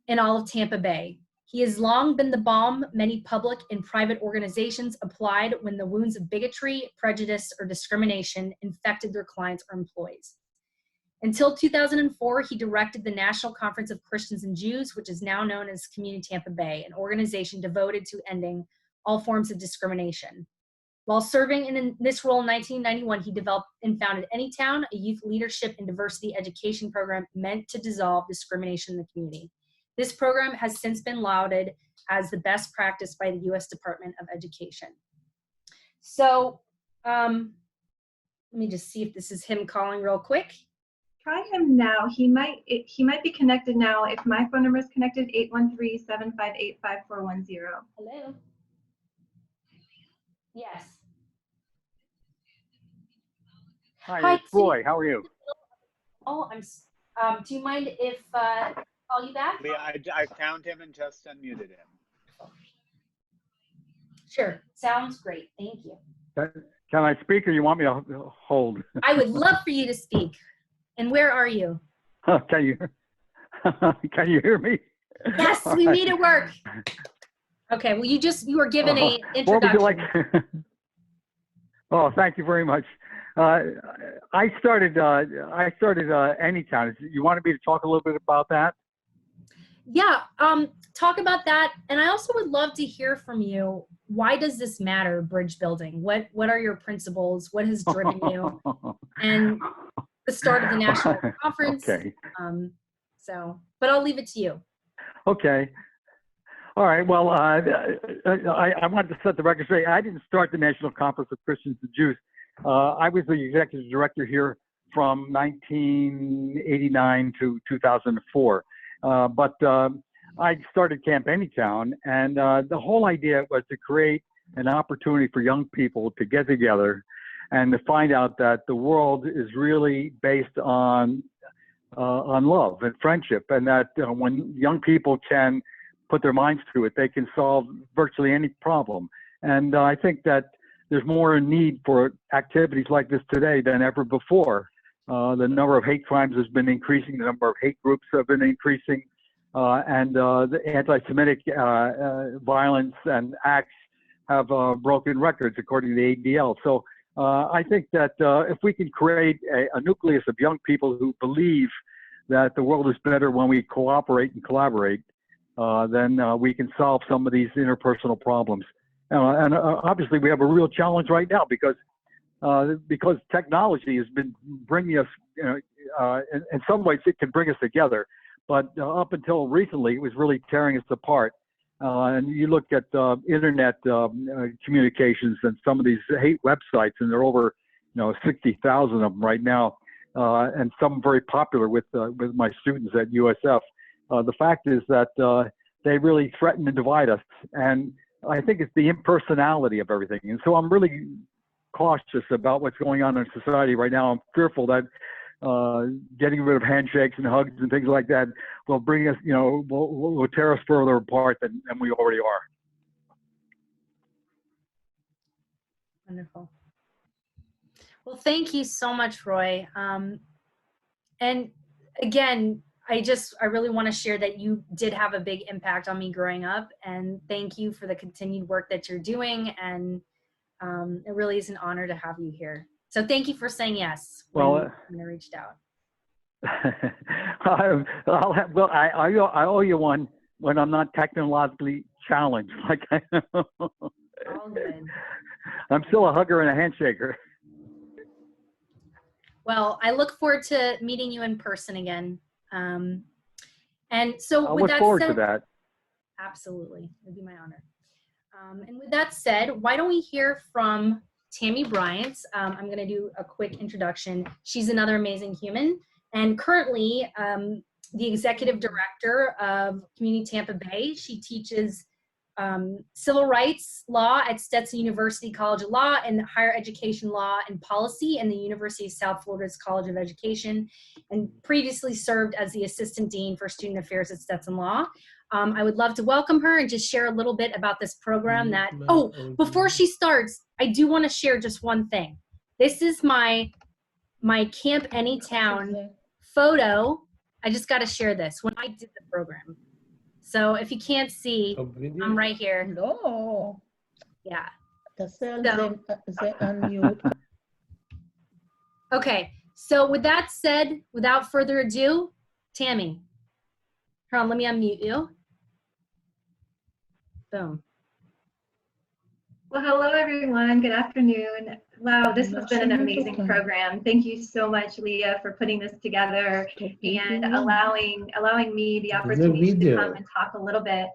in all of Tampa Bay. He has long been the balm many public and private organizations applied when the wounds of bigotry, prejudice, or discrimination infected their clients or employees. Until 2004, he directed the National Conference of Christians and Jews, which is now known as Community Tampa Bay, an organization devoted to ending all forms of discrimination. While serving in this role in 1991, he developed and founded Anytown, a youth leadership and diversity education program meant to dissolve discrimination in the community. This program has since been lauded as the best practice by the U.S. Department of Education. So let me just see if this is him calling real quick.
Try him now. He might be connected now. If my phone number is connected, 813-758-5410.
Hello. Yes.
Hi, it's Roy. How are you?
Oh, do you mind if I call you back?
I found him and just unmuted him.
Sure. Sounds great. Thank you.
Can I speak, or you want me to hold?
I would love for you to speak. And where are you?
Can you hear me?
Yes, we made it work. Okay, well, you were given a introduction.
What would you like? Oh, thank you very much. I started Anytown. You wanted me to talk a little bit about that?
Yeah, talk about that. And I also would love to hear from you. Why does this matter, bridge building? What are your principles? What has driven you? And the start of the national conference.
Okay.
But I'll leave it to you.
Okay. All right. Well, I wanted to set the record straight. I didn't start the National Conference of Christians and Jews. I was the executive director here from 1989 to 2004. But I started Camp Anytown, and the whole idea was to create an opportunity for young people to get together and to find out that the world is really based on love and friendship, and that when young people can put their minds to it, they can solve virtually any problem. And I think that there's more need for activities like this today than ever before. The number of hate crimes has been increasing, the number of hate groups have been increasing, and the anti-Semitic violence and acts have broken records according to the ADL. So I think that if we can create a nucleus of young people who believe that the world is better when we cooperate and collaborate, then we can solve some of these interpersonal problems. And obviously we have a real challenge right now because technology has been bringing us, in some ways it can bring us together, but up until recently it was really tearing us apart. And you look at internet communications and some of these hate websites, and there are over 60,000 of them right now, and some very popular with my students at USF. The fact is that they really threaten to divide us, and I think it's the impersonality of everything. And so I'm really cautious about what's going on in society right now. I'm fearful that getting rid of handshakes and hugs and things like that will bring us, will tear us further apart than we already are.
Wonderful. Well, thank you so much, Roy. And again, I really want to share that you did have a big impact on me growing up, and thank you for the continued work that you're doing. And it really is an honor to have you here. So thank you for saying yes when I reached out.
I owe you one when I'm not technologically challenged. Like
All good.
I'm still a hugger and a handshaker.
Well, I look forward to meeting you in person again. And so
I'll
with
look
that
forward
said,
to that.
Absolutely, it'd be my honor. And with that said, why don't we hear from Tammy Briant. I'm going to do a quick introduction. She's another amazing human, and currently the executive director of Community Tampa Bay. She teaches civil rights law at Stetson University College of Law and higher education law and policy in the University of South Florida's College of Education, and previously served as the assistant dean for student affairs at Stetson Law. I would love to welcome her and just share a little bit about this program that, oh, before she starts, I do want to share just one thing. This is my Camp Anytown photo. I just got to share this when I did the program. So if you can't see, I'm right here.
No.
Yeah.
So, unmute.
Okay, so with that said, without further ado, Tammy. Hold on, let me unmute you. Boom.
Well, hello everyone. Good afternoon. Wow, this has been an amazing program. Thank you so much, Leah, for putting this together and allowing me the opportunity to come and talk a little bit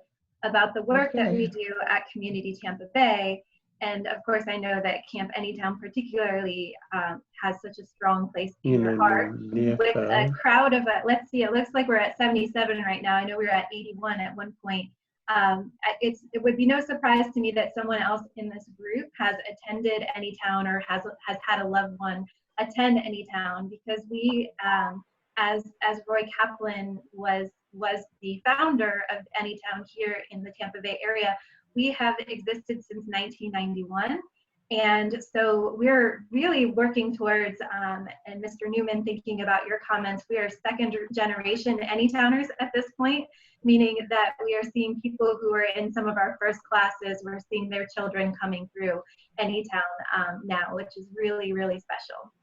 about the work that we do at Community Tampa Bay. And of course, I know that Camp Anytown particularly has such a strong place in your heart. With a crowd of, let's see, it looks like we're at 77 right now. I know we were at 81 at one point. It would be no surprise to me that someone else in this group has attended Anytown or has had a loved one attend Anytown, because we, as Roy Kaplan was the founder of Anytown here in the Tampa Bay area, we have existed since 1991. And so we're really working towards, and Mr. Newman, thinking about your comments, we are second generation Anytowners at this point, meaning that we are seeing people who are in some of our first classes, we're seeing their children coming through Anytown now, which is really, really special.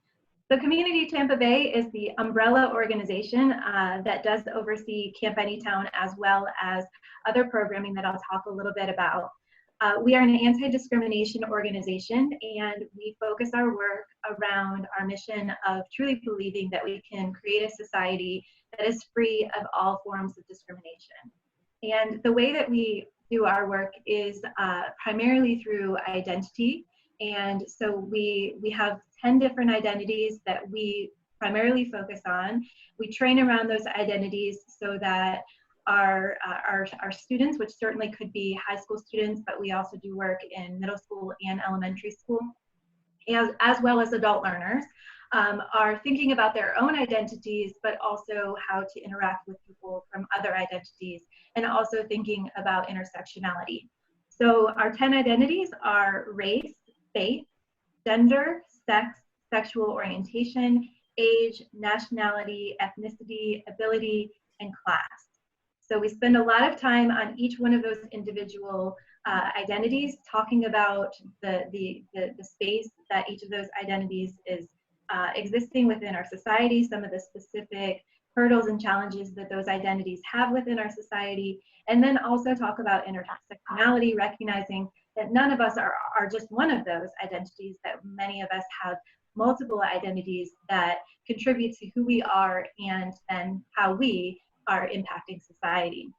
So Community Tampa Bay is the umbrella organization that does oversee Camp Anytown, as well as other programming that I'll talk a little bit about. We are an anti-discrimination organization, and we focus our work around our mission of truly believing that we can create a society that is free of all forms of discrimination. And the way that we do our work is primarily through identity. And so we have 10 different identities that we primarily focus on. We train around those identities so that our students, which certainly could be high school students, but we also do work in middle school and elementary school, as well as adult learners, are thinking about their own identities, but also how to interact with people from other identities, and also thinking about intersectionality. So our 10 identities are race, faith, gender, sex, sexual orientation, age, nationality, ethnicity, ability, and class. So we spend a lot of time on each one of those individual identities, talking about the space that each of those identities is existing within our society, some of the specific hurdles and challenges that those identities have within our society, and then also talk about intersectionality, recognizing that none of us are just one of those identities, that many of us have multiple identities that contribute to who we are and then how we are impacting society.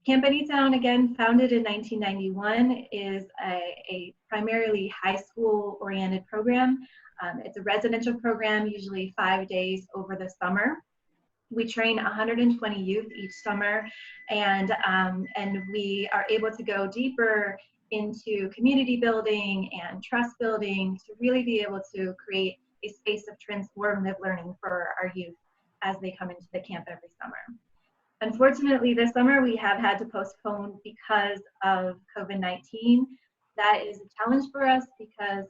Camp Anytown, again, founded in 1991, is a primarily high school oriented program. It's a residential program, usually 5 days over the summer. We train 120 youth each summer, and we are able to go deeper into community building and trust building to really be able to create a space of transformative learning for our youth as they come into the camp every summer. Unfortunately, this summer we have had to postpone because of COVID-19. That is a challenge for us because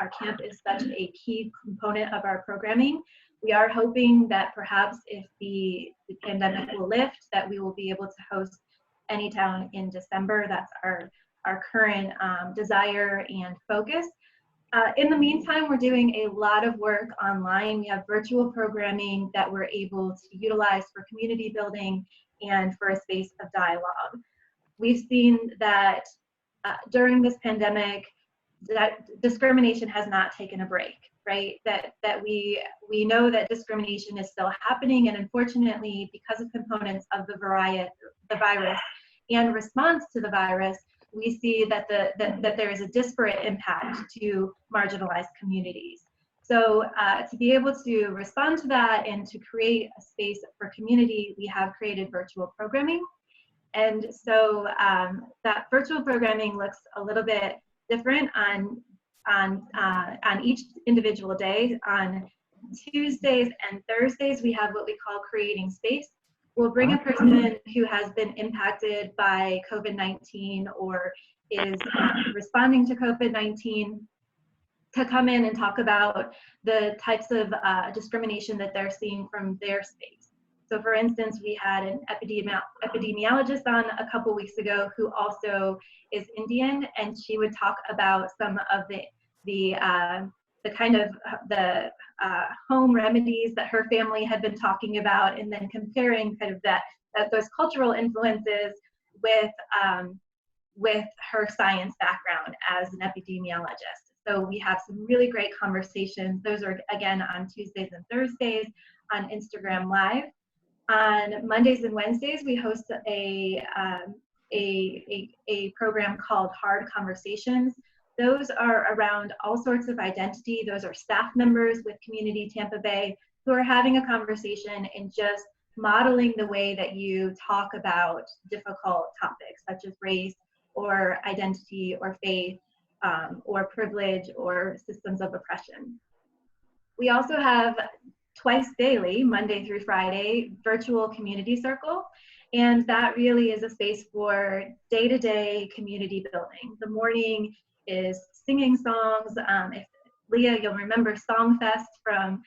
our camp is such a key component of our programming. We are hoping that perhaps if the pandemic will lift, that we will be able to host Anytown in December. That's our current desire and focus. In the meantime, we're doing a lot of work online. We have virtual programming that we're able to utilize for community building and for a space of dialogue. We've seen that during this pandemic, that discrimination has not taken a break, right? That we know that discrimination is still happening, and unfortunately, because of components of the virus and response to the virus, we see that that there is a disparate impact to marginalized communities. So to be able to respond to that and to create a space for community, we have created virtual programming. And so that virtual programming looks a little bit different on each individual day. On Tuesdays and Thursdays, we have what we call creating space. We'll bring a person who has been impacted by COVID-19 or is responding to COVID-19 to come in and talk about the types of discrimination that they're seeing from their space. So for instance, we had an epidemiologist on a couple weeks ago who also is Indian, and she would talk about some of the kind of the home remedies that her family had been talking about, and then comparing kind of those cultural influences with her science background as an epidemiologist. So we have some really great conversations. Those are, again, on Tuesdays and Thursdays on Instagram Live. On Mondays and Wednesdays, we host a program called Hard Conversations. Those are around all sorts of identity. Those are staff members with Community Tampa Bay who are having a conversation and just modeling the way that you talk about difficult topics such as race or identity or faith or privilege or systems of oppression. We also have twice daily, Monday through Friday, virtual community circle. And that really is a space for day-to-day community building. The morning is singing songs. If Leah, you'll remember Songfest from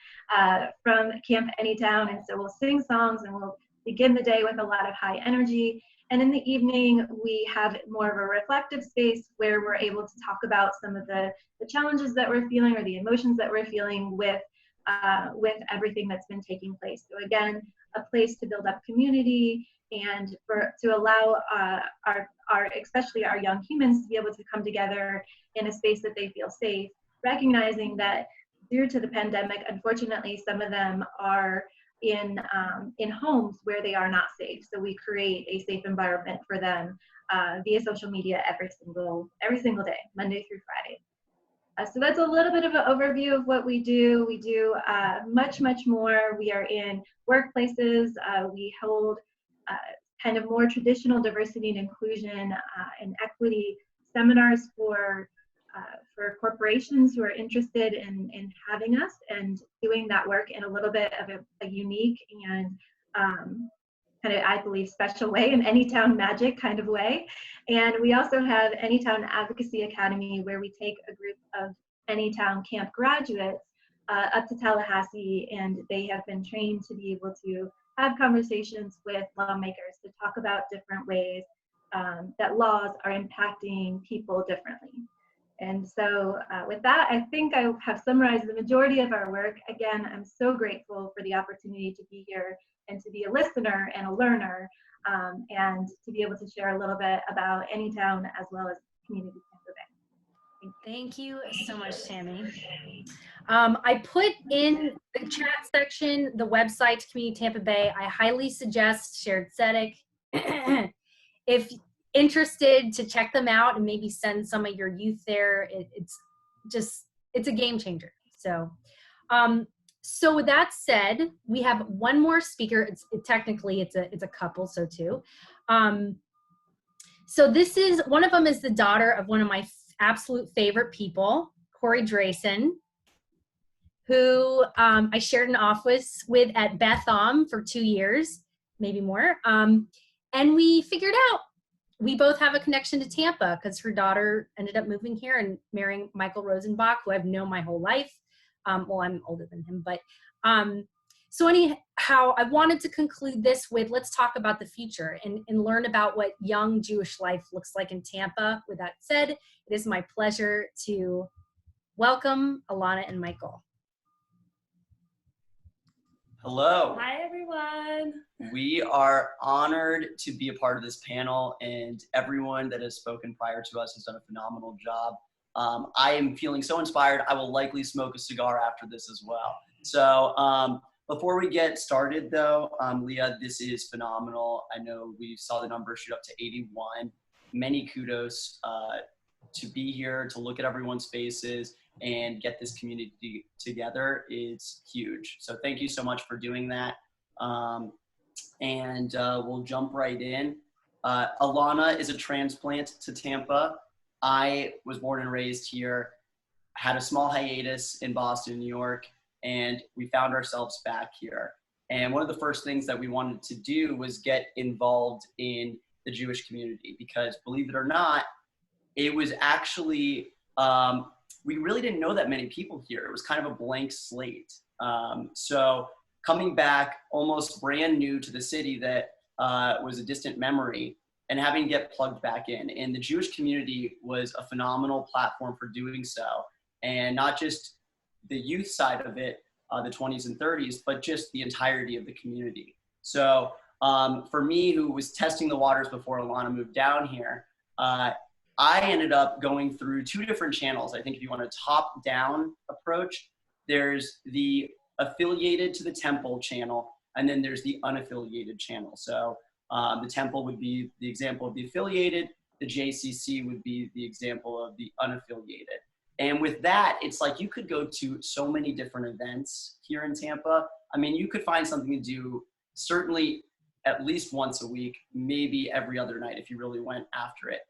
Camp Anytown. And so we'll sing songs and we'll begin the day with a lot of high energy. And in the evening, we have more of a reflective space where we're able to talk about some of the challenges that we're feeling or the emotions that we're feeling with everything that's been taking place. So again, a place to build up community and to allow especially our young humans to be able to come together in a space that they feel safe, recognizing that due to the pandemic, unfortunately, some of them are in homes where they are not safe. So we create a safe environment for them via social media every single day, Monday through Friday. So that's a little bit of an overview of what we do. We do much, much more. We are in workplaces. We hold kind of more traditional diversity and inclusion and equity seminars for corporations who are interested in having us and doing that work in a little bit of a unique and kind of, I believe, special way, an Anytown magic kind of way. And we also have Anytown Advocacy Academy, where we take a group of Anytown camp graduates up to Tallahassee, and they have been trained to be able to have conversations with lawmakers to talk about different ways that laws are impacting people differently. And so with that, I think I have summarized the majority of our work. Again, I'm so grateful for the opportunity to be here and to be a listener and a learner, and to be able to share a little bit about Anytown as well as Community Tampa Bay.
Thank you so much, Tammy. I put in the chat section the website to Community Tampa Bay. I highly suggest Shared Zedek. If interested, to check them out and maybe send some of your youth there. It's a game changer. So so with that said, we have one more speaker. Technically it's a couple, so two. So this is, one of them is the daughter of one of my absolute favorite people, Corey Drayson, who I shared an office with at Betham for 2 years, maybe more. And we figured out we both have a connection to Tampa because her daughter ended up moving here and marrying Michael Rosenbach, who I've known my whole life. Well, I'm older than him, but so anyhow, I wanted to conclude this with, let's talk about the future and learn about what young Jewish life looks like in Tampa. With that said, it is my pleasure to welcome Alanna and Michael.
Hello.
Hi, everyone.
We are honored to be a part of this panel, and everyone that has spoken prior to us has done a phenomenal job. I am feeling so inspired. I will likely smoke a cigar after this as well. So before we get started though, Leah, this is phenomenal. I know we saw the number shoot up to 81. many kudos to be here, to look at everyone's faces and get this community together is huge. So thank you so much for doing that. And we'll jump right in. Alanna is a transplant to Tampa. I was born and raised here, had a small hiatus in Boston, New York, and we found ourselves back here. And one of the first things that we wanted to do was get involved in the Jewish community, because believe it or not, it was actually, we really didn't know that many people here. It was kind of a blank slate. So coming back almost brand new to the city that was a distant memory, and having to get plugged back in. And the Jewish community was a phenomenal platform for doing so. And not just the youth side of it, the 20s and 30s, but just the entirety of the community. So for me, who was testing the waters before Alanna moved down here, I ended up going through two different channels. I think if you want a top-down approach, there's the affiliated to the temple channel, and then there's the unaffiliated channel. So the temple would be the example of the affiliated, the JCC would be the example of the unaffiliated. And with that, it's like you could go to so many different events here in Tampa. I mean, you could find something to do certainly at least once a week, maybe every other night if you really went after it.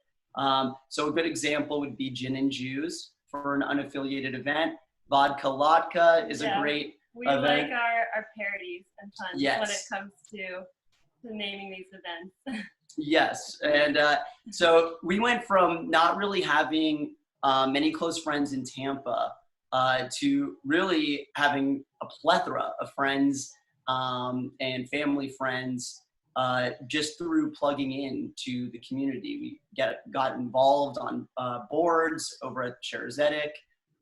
So a good example would be Gin and Jews for an unaffiliated event. Vodka Latka is a great event.
Like our parodies and fun when it
Yes.
comes to naming these events.
Yes, and so we went from not really having many close friends in Tampa to really having a plethora of friends and family friends just through plugging in to the community. We got involved on boards over at Zedek,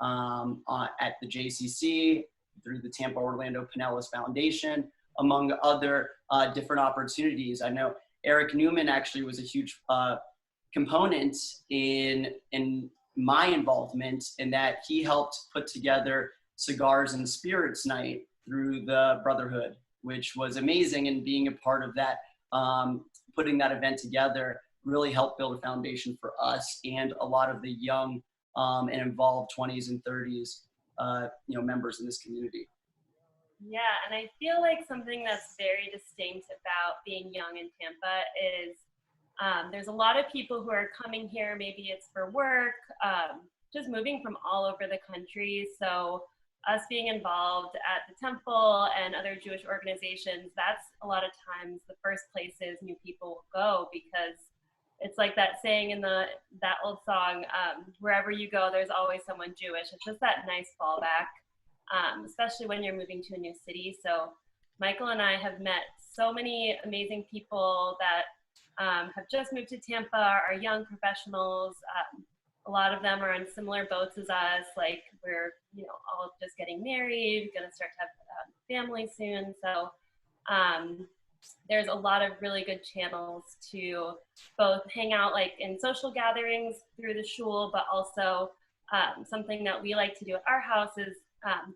at the JCC, through the Tampa Orlando Panelists Foundation, among other different opportunities. I know Eric Newman actually was a huge component in my involvement, in that he helped put together Cigars and Spirits Night through the Brotherhood, which was amazing. And being a part of that, putting that event together really helped build a foundation for us and a lot of the young and involved 20s and 30s members in this community.
Yeah, and I feel like something that's very distinct about being young in Tampa is there's a lot of people who are coming here, maybe it's for work, just moving from all over the country. So us being involved at the temple and other Jewish organizations, that's a lot of times the first places new people will go, because it's like that saying in that old song, wherever you go, there's always someone Jewish. It's just that nice fallback, especially when you're moving to a new city. So Michael and I have met so many amazing people that have just moved to Tampa, are young professionals. A lot of them are on similar boats as us. Like we're, all just getting married, going to start to have families soon. So there's a lot of really good channels to both hang out like in social gatherings through the shul, but also something that we like to do at our house is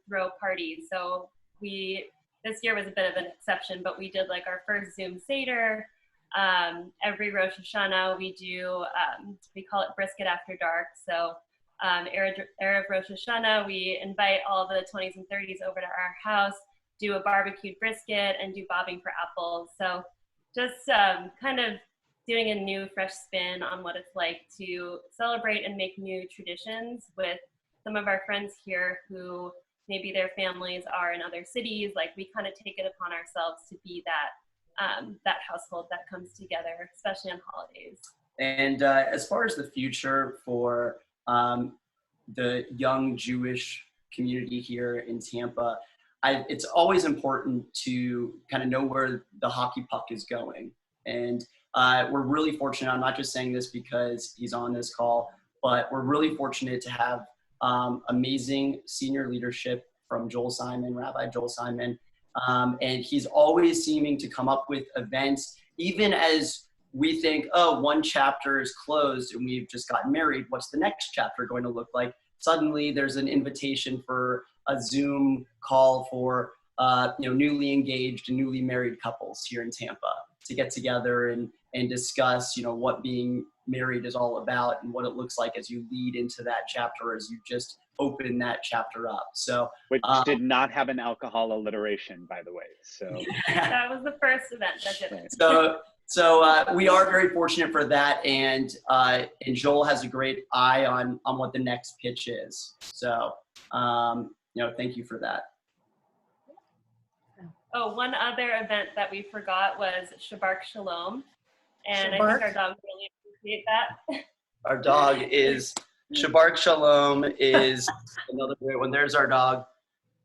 throw parties. So this year was a bit of an exception, but we did like our first Zoom Seder. Every Rosh Hashanah we do, we call it brisket after dark. So Erev Rosh Hashanah, we invite all the 20s and 30s over to our house, do a barbecued brisket, and do bobbing for apples. So just kind of doing a new, fresh spin on what it's like to celebrate and make new traditions with some of our friends here who maybe their families are in other cities. Like we kind of take it upon ourselves to be that household that comes together, especially on holidays.
And as far as the future for the young Jewish community here in Tampa, it's always important to kind of know where the hockey puck is going. And we're really fortunate, I'm not just saying this because he's on this call, but we're really fortunate to have amazing senior leadership from Rabbi Joel Simon. And he's always seeming to come up with events, even as we think, oh, one chapter is closed and we've just gotten married. What's the next chapter going to look like? Suddenly there's an invitation for a Zoom call for newly engaged and newly married couples here in Tampa to get together and discuss what being Married is all about and what it looks like as you lead into that chapter, as you just open that chapter up. So,
which did not have an alcohol alliteration, by the way. So
that was the first event that did it.
So we are very fortunate for that, and Joel has a great eye on what the next pitch is. So thank you for that.
Oh, one other event that we forgot was Shabark Shalom, and
Shabark?
I think our dog really appreciate that.
Our dog is Shabark Shalom is another great one. There's our dog,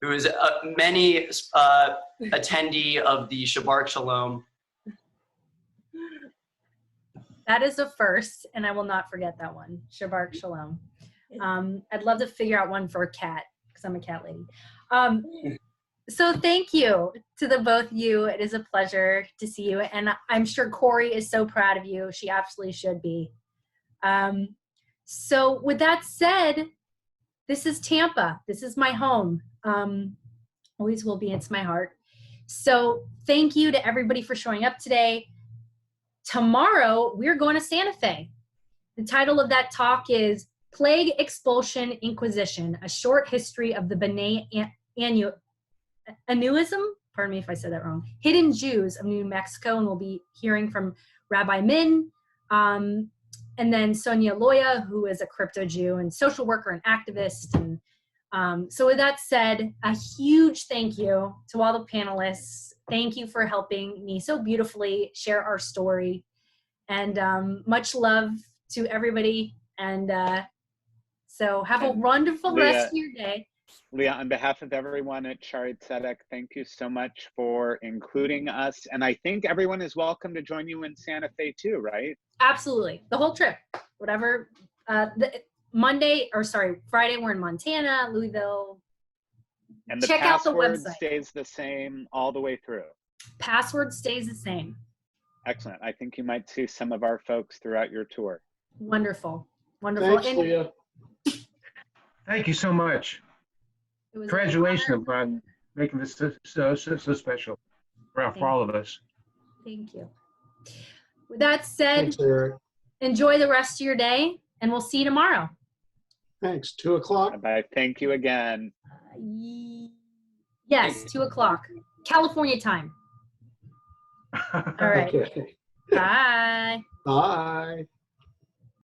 who is many attendee of the Shabark Shalom.
That is a first, and I will not forget that one. Shabark Shalom. I'd love to figure out one for a cat, because I'm a cat lady. So thank you to the both of you. It is a pleasure to see you, and I'm sure Corey is so proud of you. She absolutely should be. So with that said, this is Tampa. This is my home. Always will be. It's my heart. So thank you to everybody for showing up today. Tomorrow, we're going to Santa Fe. The title of that talk is Plague, Expulsion, Inquisition, A Short History of the B'nai Anuism, pardon me if I said that wrong, Hidden Jews of New Mexico, and we'll be hearing from Rabbi Min, and then Sonia Loya, who is a crypto Jew and social worker and activist. And so with that said, a huge thank you to all the panelists. Thank you for helping me so beautifully share our story, and much love to everybody. And so have a wonderful rest of your day.
Leah, on behalf of everyone at Schaarai Zedek, thank you so much for including us. And I think everyone is welcome to join you in Santa Fe too, right?
Absolutely. The whole trip, whatever. Friday, we're in Montana, Louisville.
And the
Check out the
password
website.
stays the same all the way through.
Password stays the same.
Excellent. I think you might see some of our folks throughout your tour.
Wonderful. Wonderful.
Thanks, Leah. Thank you so much. Congratulations on making this so special for all of us.
Thank you. With that said, enjoy the rest of your day, and we'll see you tomorrow.
Thanks. 2 o'clock.
Bye. Thank you again.
Yes, 2 o'clock. California time. All right.
Okay.
Bye.
Bye.